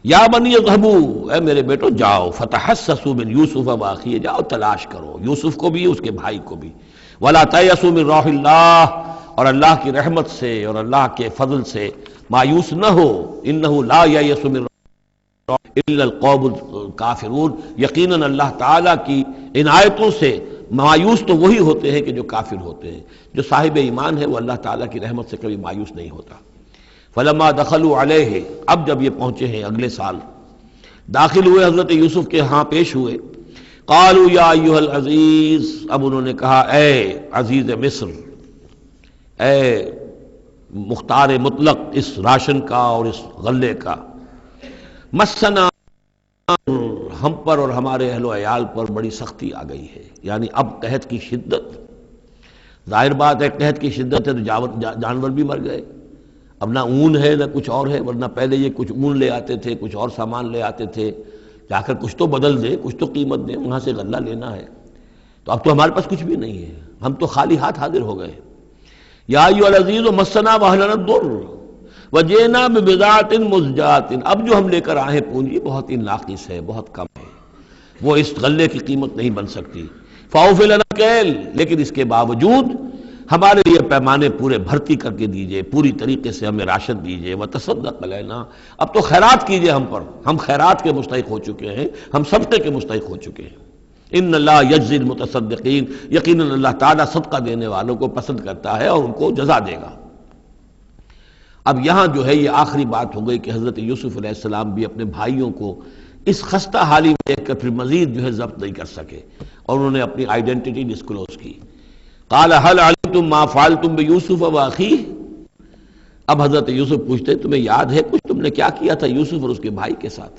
یا بنی اذهبوا، اے میرے بیٹو جاؤ، فتحسسوا من یوسف واخیہ، جاؤ تلاش کرو یوسف کو بھی اس کے بھائی کو بھی. ولا تیأسوا من روح اللہ، اور اللہ کی رحمت سے اور اللہ کے فضل سے مایوس نہ ہو. انہ لا ییأس من الا القوم الکافرون، یقیناً اللہ تعالیٰ کی عنایتوں سے مایوس تو وہی ہوتے ہیں کہ جو کافر ہوتے ہیں. جو صاحب ایمان ہے وہ اللہ تعالیٰ کی رحمت سے کبھی مایوس نہیں ہوتا. فلما دخلوا علیہ، اب جب یہ پہنچے ہیں اگلے سال، داخل ہوئے حضرت یوسف کے ہاں پیش ہوئے. قالوا یا ایھا العزیز، اب انہوں نے کہا اے عزیز مصر، اے مختار مطلق اس راشن کا اور اس غلے کا، مسنا، ہم پر اور ہمارے اہل و عیال پر بڑی سختی آ گئی ہے. یعنی اب قحط کی شدت، ظاہر بات ہے قحط کی شدت ہے تو جانور بھی مر گئے. اب نہ اون ہے نہ کچھ اور ہے، ورنہ پہلے یہ کچھ اون لے آتے تھے، کچھ اور سامان لے آتے تھے، جا کر کچھ تو بدل دیں، کچھ تو قیمت دیں، وہاں سے غلہ لینا ہے. تو اب تو ہمارے پاس کچھ بھی نہیں ہے، ہم تو خالی ہاتھ حاضر ہو گئے. یا ایھا العزیز مسنا واہلنا الضر وجئنا ببضاعۃ مزجاۃ، اب جو ہم لے کر آئے ہیں پونجی بہت ہی ناقص ہے، بہت کم ہے، وہ اس غلے کی قیمت نہیں بن سکتی. فاوف لنا الکیل، لیکن اس کے باوجود ہمارے لیے پیمانے پورے بھرتی کر کے دیجئے، پوری طریقے سے ہمیں راشن دیجئے. وتصدق علینا، اب تو خیرات کیجئے ہم پر، ہم خیرات کے مستحق ہو چکے ہیں، ہم صدقے کے مستحق ہو چکے ہیں. ان اللہ یجزی المتصدقین، یقیناً اللہ تعالیٰ صدقہ دینے والوں کو پسند کرتا ہے اور ان کو جزا دے گا. اب یہاں جو ہے یہ آخری بات ہو گئی کہ حضرت یوسف علیہ السلام بھی اپنے بھائیوں کو اس خستہ حالی میں دیکھ کر پھر مزید جو ہے ضبط نہیں کر سکے، اور انہوں نے اپنی آئیڈینٹی ڈسکلوز کی. قال هل علمتم ما فعلتم بيوسف واخيه، اب حضرت یوسف پوچھتے تمہیں یاد ہے کچھ تم نے کیا کیا تھا یوسف اور اس کے بھائی کے ساتھ؟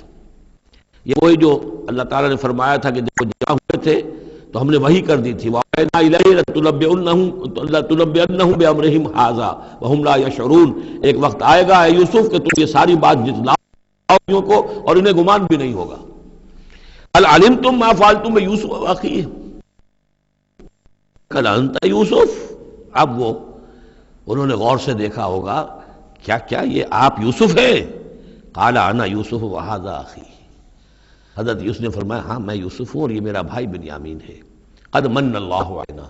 یہ وہی جو اللہ تعالیٰ نے فرمایا تھا کہ جب وہ جمع ہوئے تھے تو ہم نے وحی کر دی تھی، وَأَوْحَيْنَا إِلَيْهِ لَتُنَبِّئَنَّهُم بِأَمْرِهِمْ هَٰذَا وَهُمْ لَا يَشْعُرُونَ، ایک وقت آئے گا اے یوسف کہ تم یہ ساری بات جتلاؤ کو، اور انہیں گمان بھی نہیں ہوگا. هل علمتم ما فعلتم بيوسف واخيه، کل انت یوسف. اب وہ انہوں نے غور سے دیکھا ہوگا، کیا یہ آپ یوسف ہیں؟ قال انا یوسف وہذا اخی، حضرت یوسف نے فرمایا ہاں میں یوسف ہوں اور یہ میرا بھائی بنیامین ہے. قد من اللہ علینا،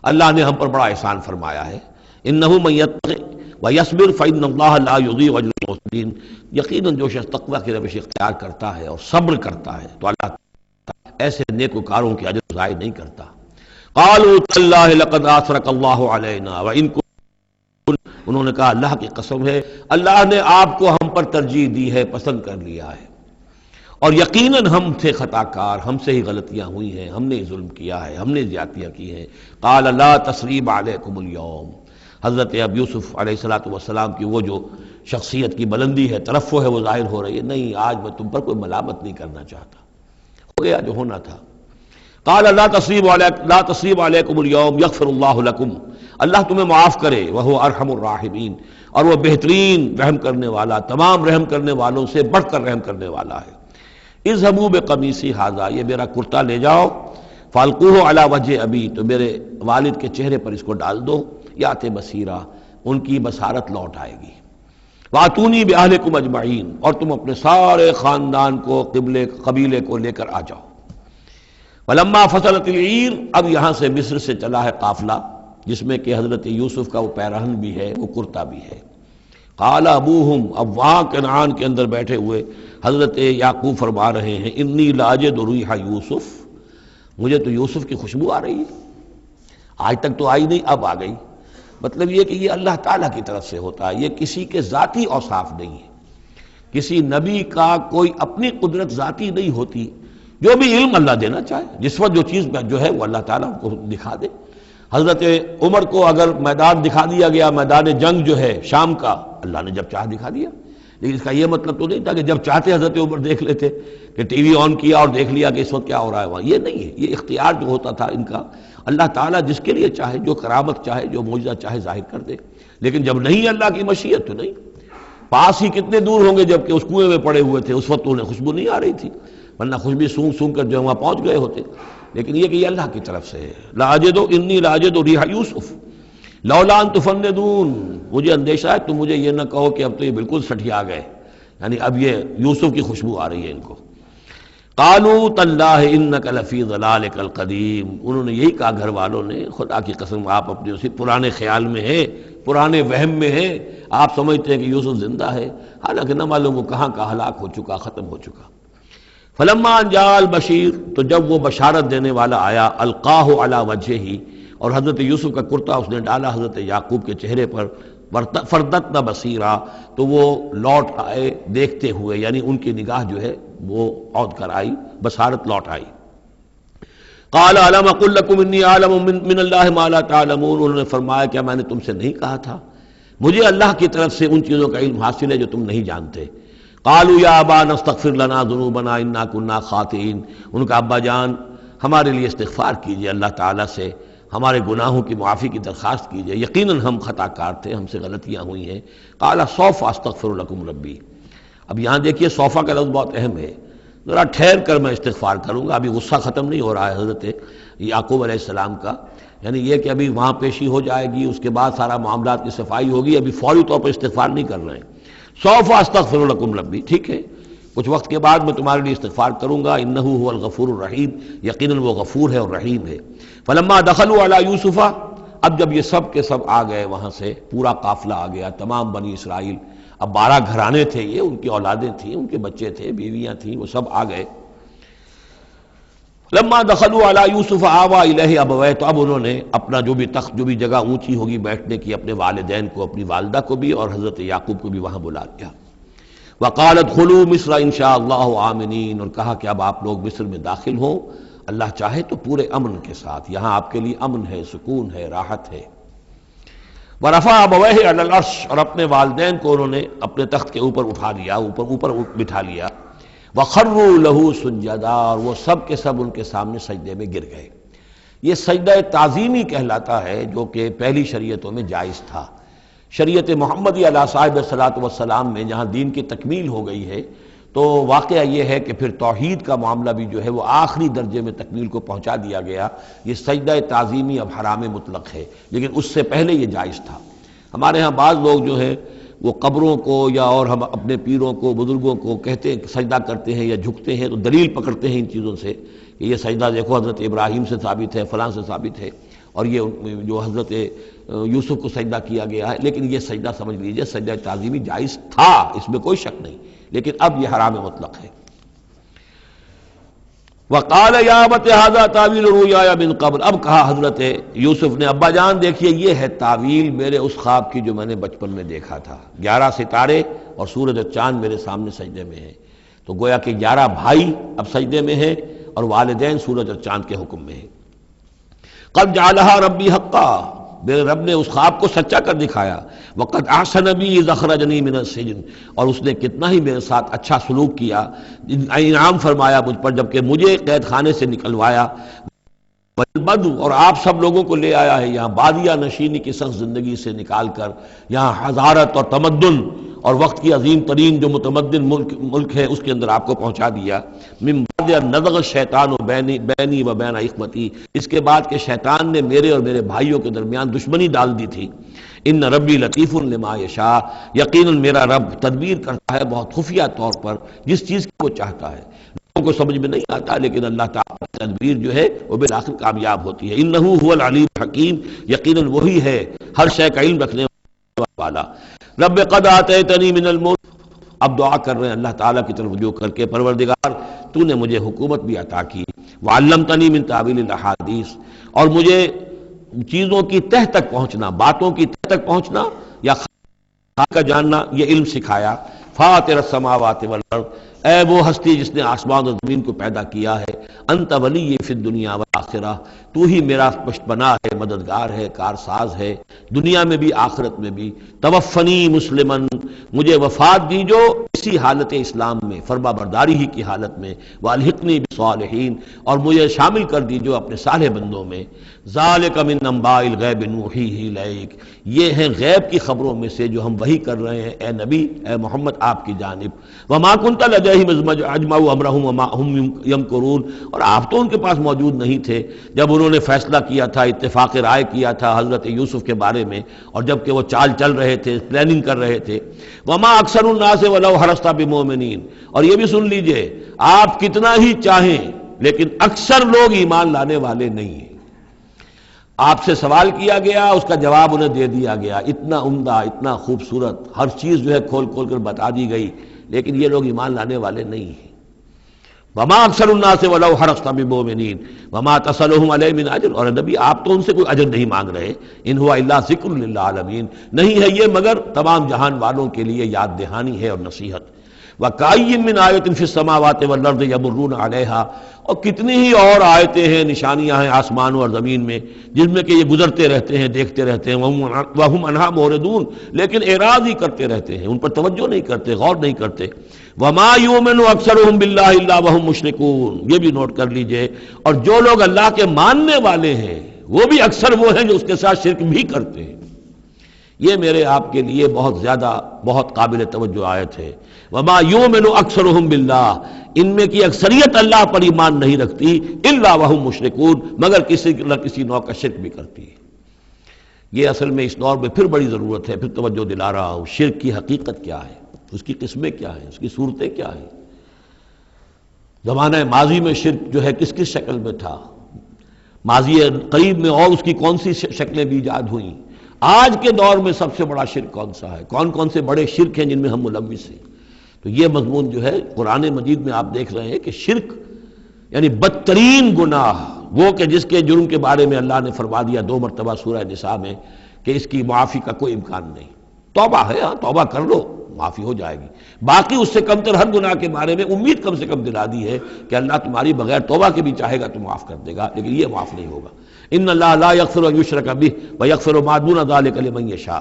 اللہ نے ہم پر بڑا احسان فرمایا ہے. انہ من یتق، وَيَصْبِرْ فَإِنَّ اللَّهَ لَا يُضِيعُ أَجْرَ الْمُحْسِنِينَ، یقیناً جو شخص تقویٰ کی روش اختیار کرتا ہے اور صبر کرتا ہے تو اللہ ایسے نیکوکاروں کے اجر ضائع نہیں کرتا۔ قالوا تاللہ لقد آثرک اللہ علینا وإن كنت، انہوں نے کہا اللہ کی قسم ہے اللہ نے آپ کو ہم پر ترجیح دی ہے، پسند کر لیا ہے، اور یقیناً ہم تھے خطا کار، ہم سے ہی غلطیاں ہوئی ہیں، ہم نے ظلم کیا ہے، ہم نے زیادتیاں کی ہیں۔ قال لا تثریب علیکم اليوم، حضرت اب یوسف علیہ السلام کی وہ جو شخصیت کی بلندی ہے، ترفع ہے، وہ ظاہر ہو رہی ہے، نہیں آج میں تم پر کوئی ملامت نہیں کرنا چاہتا، ہو گیا جو ہونا تھا۔ قال لا تصریب علیکم اليوم یغفر اللہ لکم، اللہ تمہیں معاف کرے، وہو ارحم الراحمین، اور وہ بہترین رحم کرنے والا، تمام رحم کرنے والوں سے بڑھ کر رحم کرنے والا ہے۔ اذهبوا بقمیصی ھذا، یہ میرا کرتا لے جاؤ، فالقوہ علی وجہ ابی، تو میرے والد کے چہرے پر اس کو ڈال دو، یات بصیرہ، ان کی بصارت لوٹ آئے گی۔ واتونی باہلکم اجمعین، اور تم اپنے سارے خاندان کو، قبیلے کو لے کر آ جاؤ۔ ولما فصلت العیر، اب یہاں سے مصر سے چلا ہے قافلہ جس میں کہ حضرت یوسف کا وہ پیرہن بھی ہے، وہ کرتا بھی ہے۔ قال ابوہم، اب وہاں کنعان کے اندر بیٹھے ہوئے حضرت یعقوب فرما رہے ہیں انی لاجد ریح یوسف، مجھے تو یوسف کی خوشبو آ رہی ہے، آج تک تو آئی نہیں، اب آ گئی۔ مطلب یہ کہ یہ اللہ تعالیٰ کی طرف سے ہوتا ہے، یہ کسی کے ذاتی اوصاف نہیں ہے، کسی نبی کا کوئی اپنی قدرت ذاتی نہیں ہوتی، جو بھی علم اللہ دینا چاہے، جس وقت جو چیز جو ہے وہ اللہ تعالیٰ کو دکھا دے۔ حضرت عمر کو اگر میدان دکھا دیا گیا، میدان جنگ جو ہے شام کا، اللہ نے جب چاہ دکھا دیا، لیکن اس کا یہ مطلب تو نہیں تھا کہ جب چاہتے حضرت عمر دیکھ لیتے، کہ ٹی وی آن کیا اور دیکھ لیا کہ اس وقت کیا ہو رہا ہے وہاں، یہ نہیں ہے، یہ اختیار جو ہوتا تھا ان کا، اللہ تعالیٰ جس کے لیے چاہے، جو کرامت چاہے، جو معجزہ چاہے ظاہر کر دے، لیکن جب نہیں اللہ کی مشیت تو نہیں۔ پاس ہی کتنے دور ہوں گے جب کہ اس کنویں میں پڑے ہوئے تھے، اس وقت انہیں خوشبو نہیں آ رہی تھی، ورنہ خوشبو سونگ سونگ کر جو وہاں پہنچ گئے ہوتے، لیکن یہ کہ یہ اللہ کی طرف سے ہے۔ لاجد انی لاجد ریح یوسف لولا ان تفندون، مجھے اندیشہ ہے تم مجھے یہ نہ کہو کہ اب تو یہ بالکل سٹھیا گئے، یعنی اب یہ یوسف کی خوشبو آ رہی ہے ان کو۔ قالوا تاللہ انک لفی ضلالک القدیم، انہوں نے یہی کہا گھر والوں نے، خدا کی قسم آپ اپنے اسی پرانے خیال میں ہیں، پرانے وہم میں ہیں، آپ سمجھتے ہیں کہ یوسف زندہ ہے، حالانکہ نہ معلوم وہ کہاں کا ہلاک ہو چکا، ختم ہو چکا۔ فلما ان جاء البشیر، تو جب وہ بشارت دینے والا آیا، القاہ علی وجہہ، اور حضرت یوسف کا کرتا اس نے ڈالا حضرت یعقوب کے چہرے پر، فردتنا بصیرا، تو وہ لوٹ آئے دیکھتے ہوئے، یعنی ان کی نگاہ جو ہے وہ عود کر آئی، بصارت لوٹ آئی۔ قال الم اقل لکم انی اعلم من اللہ ما لا تعلمون، انہوں نے فرمایا کیا میں نے تم سے نہیں کہا تھا، مجھے اللہ کی طرف سے ان چیزوں کا علم حاصل ہے جو تم نہیں جانتے۔ قالوا یا ابانا استغفر لنا ذنوبنا انا كنا خاطئین، ان کا ابا جان ہمارے لیے استغفار کیجئے اللہ تعالیٰ سے، ہمارے گناہوں کی معافی کی درخواست کیجئے، یقیناً ہم خطا کار تھے، ہم سے غلطیاں ہوئی ہیں۔ قال سوف استغفر لکم ربی، اب یہاں دیکھیے صوفہ کا لفظ بہت اہم ہے، ذرا ٹھہر کر میں استغفار کروں گا، ابھی غصہ ختم نہیں ہو رہا ہے حضرت یعقوب علیہ السلام کا، یعنی یہ کہ ابھی وہاں پیشی ہو جائے گی، اس کے بعد سارا معاملات کی صفائی ہوگی، ابھی فوری طور پر استغفار نہیں کر رہے ہیں۔ سوف استغفر لکم ربی، ٹھیک ہے کچھ وقت کے بعد میں تمہارے لیے استغفار کروں گا، انہ هو الغفور الرحیم، یقیناً وہ غفور ہے اور رحیم ہے۔ فلما دخلوا علی یوسف، اب جب یہ سب کے سب آ گئے وہاں سے، پورا قافلہ آ گیا، تمام بنی اسرائیل، اب 12 گھرانے تھے یہ، ان کی اولادیں تھیں، ان کے بچے تھے، بیویاں تھیں، وہ سب آ گئے۔ لما دخلوا علی یوسف آوا الیہ ابویہ، تو اب انہوں نے اپنا جو بھی تخت، جو بھی جگہ اونچی ہوگی بیٹھنے کی، اپنے والدین کو، اپنی والدہ کو بھی اور حضرت یعقوب کو بھی وہاں بلا لیا۔ وقال ادخلوا مصر ان شاء اللہ آمنین، اور کہا کہ اب آپ لوگ مصر میں داخل ہوں اللہ چاہے تو پورے امن کے ساتھ، یہاں آپ کے لیے امن ہے، سکون ہے، راحت ہے۔ ورفع ابویہ علی العرش، اور اپنے والدین کو انہوں نے اپنے تخت کے اوپر اٹھا لیا، اوپر بٹھا لیا۔ وخروا لہ سجدا، اور وہ سب کے سب ان کے سامنے سجدے میں گر گئے۔ یہ سجدہ تعظیمی کہلاتا ہے، جو کہ پہلی شریعتوں میں جائز تھا۔ شریعت محمدی علیہ صاحب الصلاۃ والسلام میں جہاں دین کی تکمیل ہو گئی ہے، تو واقعہ یہ ہے کہ پھر توحید کا معاملہ بھی جو ہے وہ آخری درجے میں تکمیل کو پہنچا دیا گیا، یہ سجدہ تعظیمی اب حرام مطلق ہے، لیکن اس سے پہلے یہ جائز تھا۔ ہمارے ہاں بعض لوگ جو ہیں وہ قبروں کو یا اور ہم اپنے پیروں کو، بزرگوں کو کہتے ہیں کہ سجدہ کرتے ہیں یا جھکتے ہیں، تو دلیل پکڑتے ہیں ان چیزوں سے کہ یہ سجدہ دیکھو حضرت ابراہیم سے ثابت ہے، فلاں سے ثابت ہے، اور یہ جو حضرت یوسف کو سجدہ کیا گیا ہے، لیکن یہ سجدہ سمجھ لیجئے سجدہ تعظیمی جائز تھا، اس میں کوئی شک نہیں، لیکن اب یہ حرام مطلق ہے۔ وقال یا ابت ھذا تعویل رؤیایا من قبل، اب کہا حضرت یوسف نے ابا جان دیکھیے یہ ہے تعویل میرے اس خواب کی جو میں نے بچپن میں دیکھا تھا، 11 ستارے اور سورج اور چاند میرے سامنے سجدے میں ہیں، تو گویا کہ 11 بھائی اب سجدے میں ہیں اور والدین سورج اور چاند کے حکم میں ہیں۔ قد جعلها ربی حقا، میرے رب نے اس خواب کو سچا کر دکھایا۔ وقد احسن بی اذ اخرجنی من السجن، اور اس نے کتنا ہی میرے ساتھ اچھا سلوک کیا، انعام فرمایا مجھ پر جبکہ مجھے قید خانے سے نکلوایا۔ والبدو، اور آپ سب لوگوں کو لے آیا ہے یہاں بادیہ نشینی کی سخت زندگی سے نکال کر یہاں حضارت اور تمدن اور وقت کی عظیم ترین جو متمدن ملک ہے اس کے اندر آپ کو پہنچا دیا۔ من بعد ان نزغ الشیطان بینی و بین اخوتی، اس کے بعد کہ شیطان نے میرے اور میرے بھائیوں کے درمیان دشمنی ڈال دی تھی۔ ان ربی لطیف لما یشاء، یقیناً میرا رب تدبیر کرتا ہے بہت خفیہ طور پر جس چیز کو وہ چاہتا ہے، لوگوں کو سمجھ میں نہیں آتا، لیکن اللہ تعالیٰ کی تدبیر جو ہے وہ بالآخر کامیاب ہوتی ہے۔ انہ هو العلیم الحکیم، یقیناً وہی ہے ہر شے کا علم رکھنے والا۔ رب قد آتیتنی من الملک، اب دعا کر رہے ہیں اللہ تعالیٰ کی طرف رجوع کر کے، پروردگار تو نے مجھے حکومت بھی عطا کی، وعلمتنی من تعویل الاحادیث، اور مجھے چیزوں کی تہ تک پہنچنا، باتوں کی تہ تک پہنچنا یا خاص کا جاننا، یہ علم سکھایا۔ فاطر السماوات والارض، اے وہ ہستی جس نے آسمان اور زمین کو پیدا کیا ہے، انت ولی فی الدنیا والآخرہ، تو ہی میرا پشت پناہ ہے، مددگار ہے، کارساز ہے، دنیا میں بھی آخرت میں بھی۔ توفنی مسلمن، مجھے وفات دیجو اسی حالت اسلام میں، فرما برداری ہی کی حالت میں، والحقنی بالصالحین، اور مجھے شامل کر دیجو اپنے صالح بندوں میں۔ ذالک من انباء الغیب نوحیہ الیک، یہ ہیں غیب کی خبروں میں سے جو ہم وحی کر رہے ہیں اے نبی، اے محمد آپ کی جانب۔ وما کنت لدیہم اذ اجمعوا امرہم وما ہم یمکرون، اور آپ تو ان کے پاس موجود نہیں تھے جب انہوں نے فیصلہ کیا تھا، اتفاق رائے کیا تھا حضرت یوسف کے بارے میں، اور جب کہ وہ چال چل رہے تھے، پلاننگ کر رہے تھے۔ وما اکثر الناس ولو حرصت بمؤمنین، اور یہ بھی سن لیجئے آپ کتنا ہی چاہیں لیکن اکثر لوگ ایمان لانے والے نہیں ہیں۔ آپ سے سوال کیا گیا، اس کا جواب انہیں دے دیا گیا، اتنا عمدہ، اتنا خوبصورت، ہر چیز جو ہے کھول کھول کر بتا دی گئی، لیکن یہ لوگ ایمان لانے والے نہیں ہیں۔ وما اکثر الناس ولو حرصت بمؤمنین وما تصلهم علیہ من اجر، اور نبی آپ تو ان سے کوئی اجر نہیں مانگ رہے، ان ہوا الا ذکر للعالمین، نہیں ہے یہ مگر تمام جہان والوں کے لیے یاد دہانی ہے اور نصیحت۔ وَكَأَيٍّ مِّنْ آیَةٍ فِي السَّمَاوَاتِ وَالْأَرْضِ يَمُرُّونَ عَلَيْهَا، اور کتنی ہی اور آیتیں ہیں، نشانیاں ہیں آسمانوں اور زمین میں جن میں کہ یہ گزرتے رہتے ہیں، دیکھتے رہتے ہیں، وَهُمْ عَنْهَا مُعْرِضُونَ، لیکن اعراض ہی کرتے رہتے ہیں، ان پر توجہ نہیں کرتے، غور نہیں کرتے۔ وَمَا يُؤْمِنُ أَكْثَرُهُم بِاللَّهِ إِلَّا وَهُمْ مُشْرِكُونَ، یہ بھی نوٹ کر لیجئے، اور جو لوگ اللہ کے ماننے والے ہیں وہ بھی اکثر وہ ہیں جو اس کے ساتھ شرک بھی کرتے ہیں۔ یہ میرے آپ کے لیے بہت زیادہ، بہت قابل توجہ آیت ہے۔ وما یؤمن اکثرهم باللہ، ان میں کی اکثریت اللہ پر ایمان نہیں رکھتی، الا وهم مشرکون، مگر کسی نہ کسی نوع کا شرک بھی کرتی ہے۔ یہ اصل میں اس دور میں پھر بڑی ضرورت ہے، پھر توجہ دلا رہا ہوں، شرک کی حقیقت کیا ہے، اس کی قسمیں کیا ہیں، اس کی صورتیں کیا ہیں۔ زمانہ ماضی میں شرک جو ہے کس کس شکل میں تھا، ماضی قریب میں اور اس کی کون سی شکلیں بھی ایجاد ہوئیں، آج کے دور میں سب سے بڑا شرک کون سا ہے، کون کون سے بڑے شرک ہیں جن میں ہم ملوث ہیں۔ تو یہ مضمون جو ہے قرآن مجید میں آپ دیکھ رہے ہیں کہ شرک یعنی بدترین گناہ، وہ کہ جس کے جرم کے بارے میں اللہ نے فرما دیا 2 مرتبہ سورہ نساء میں کہ اس کی معافی کا کوئی امکان نہیں۔ توبہ ہے، ہاں توبہ کر لو معافی ہو جائے گی، باقی اس سے کم تر ہر گناہ کے بارے میں امید کم سے کم دلا دی ہے کہ اللہ تمہاری بغیر توبہ کے بھی چاہے گا تو معاف کر دے گا، لیکن یہ معاف نہیں ہوگا۔ ان اللہ لا یغفر ان یشرک بہ ویغفر ما دون ذلک لمن یشاء۔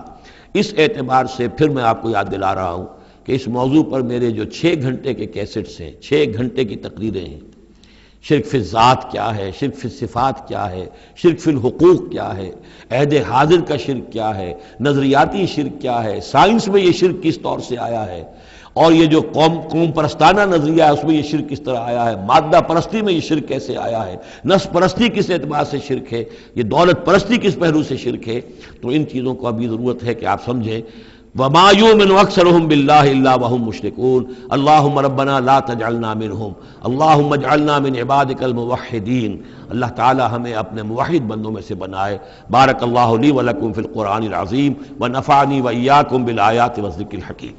اس اعتبار سے پھر میں آپ کو یاد دلا رہا ہوں کہ اس موضوع پر میرے جو 6 گھنٹے کے کیسٹس ہیں، 6 گھنٹے کی تقریریں ہیں، شرک فی الذات کیا ہے، شرک فی الصفات کیا ہے، شرک فی الحقوق کیا ہے، عہد حاضر کا شرک کیا ہے، نظریاتی شرک کیا ہے، سائنس میں یہ شرک کس طور سے آیا ہے، اور یہ جو قوم پرستانہ نظریہ ہے اس میں یہ شرک کس طرح آیا ہے، مادہ پرستی میں یہ شرک کیسے آیا ہے، نفس پرستی کس اعتبار سے شرک ہے، یہ دولت پرستی کس پہلو سے شرک ہے۔ تو ان چیزوں کو ابھی ضرورت ہے کہ آپ سمجھیں۔ وما یؤمن اکثرهم باللہ الا وهم مشرکون اللہم ربنا لا تجعلنا منهم اللہم اجعلنا من عبادک الموحدین۔ اللہ تعالی ہمیں اپنے موحد بندوں میں سے بنائے۔ بارک اللہ لی ولکم فی القرآن العظیم ونفعنی وإیاکم بالآیات والذکر الحکیم۔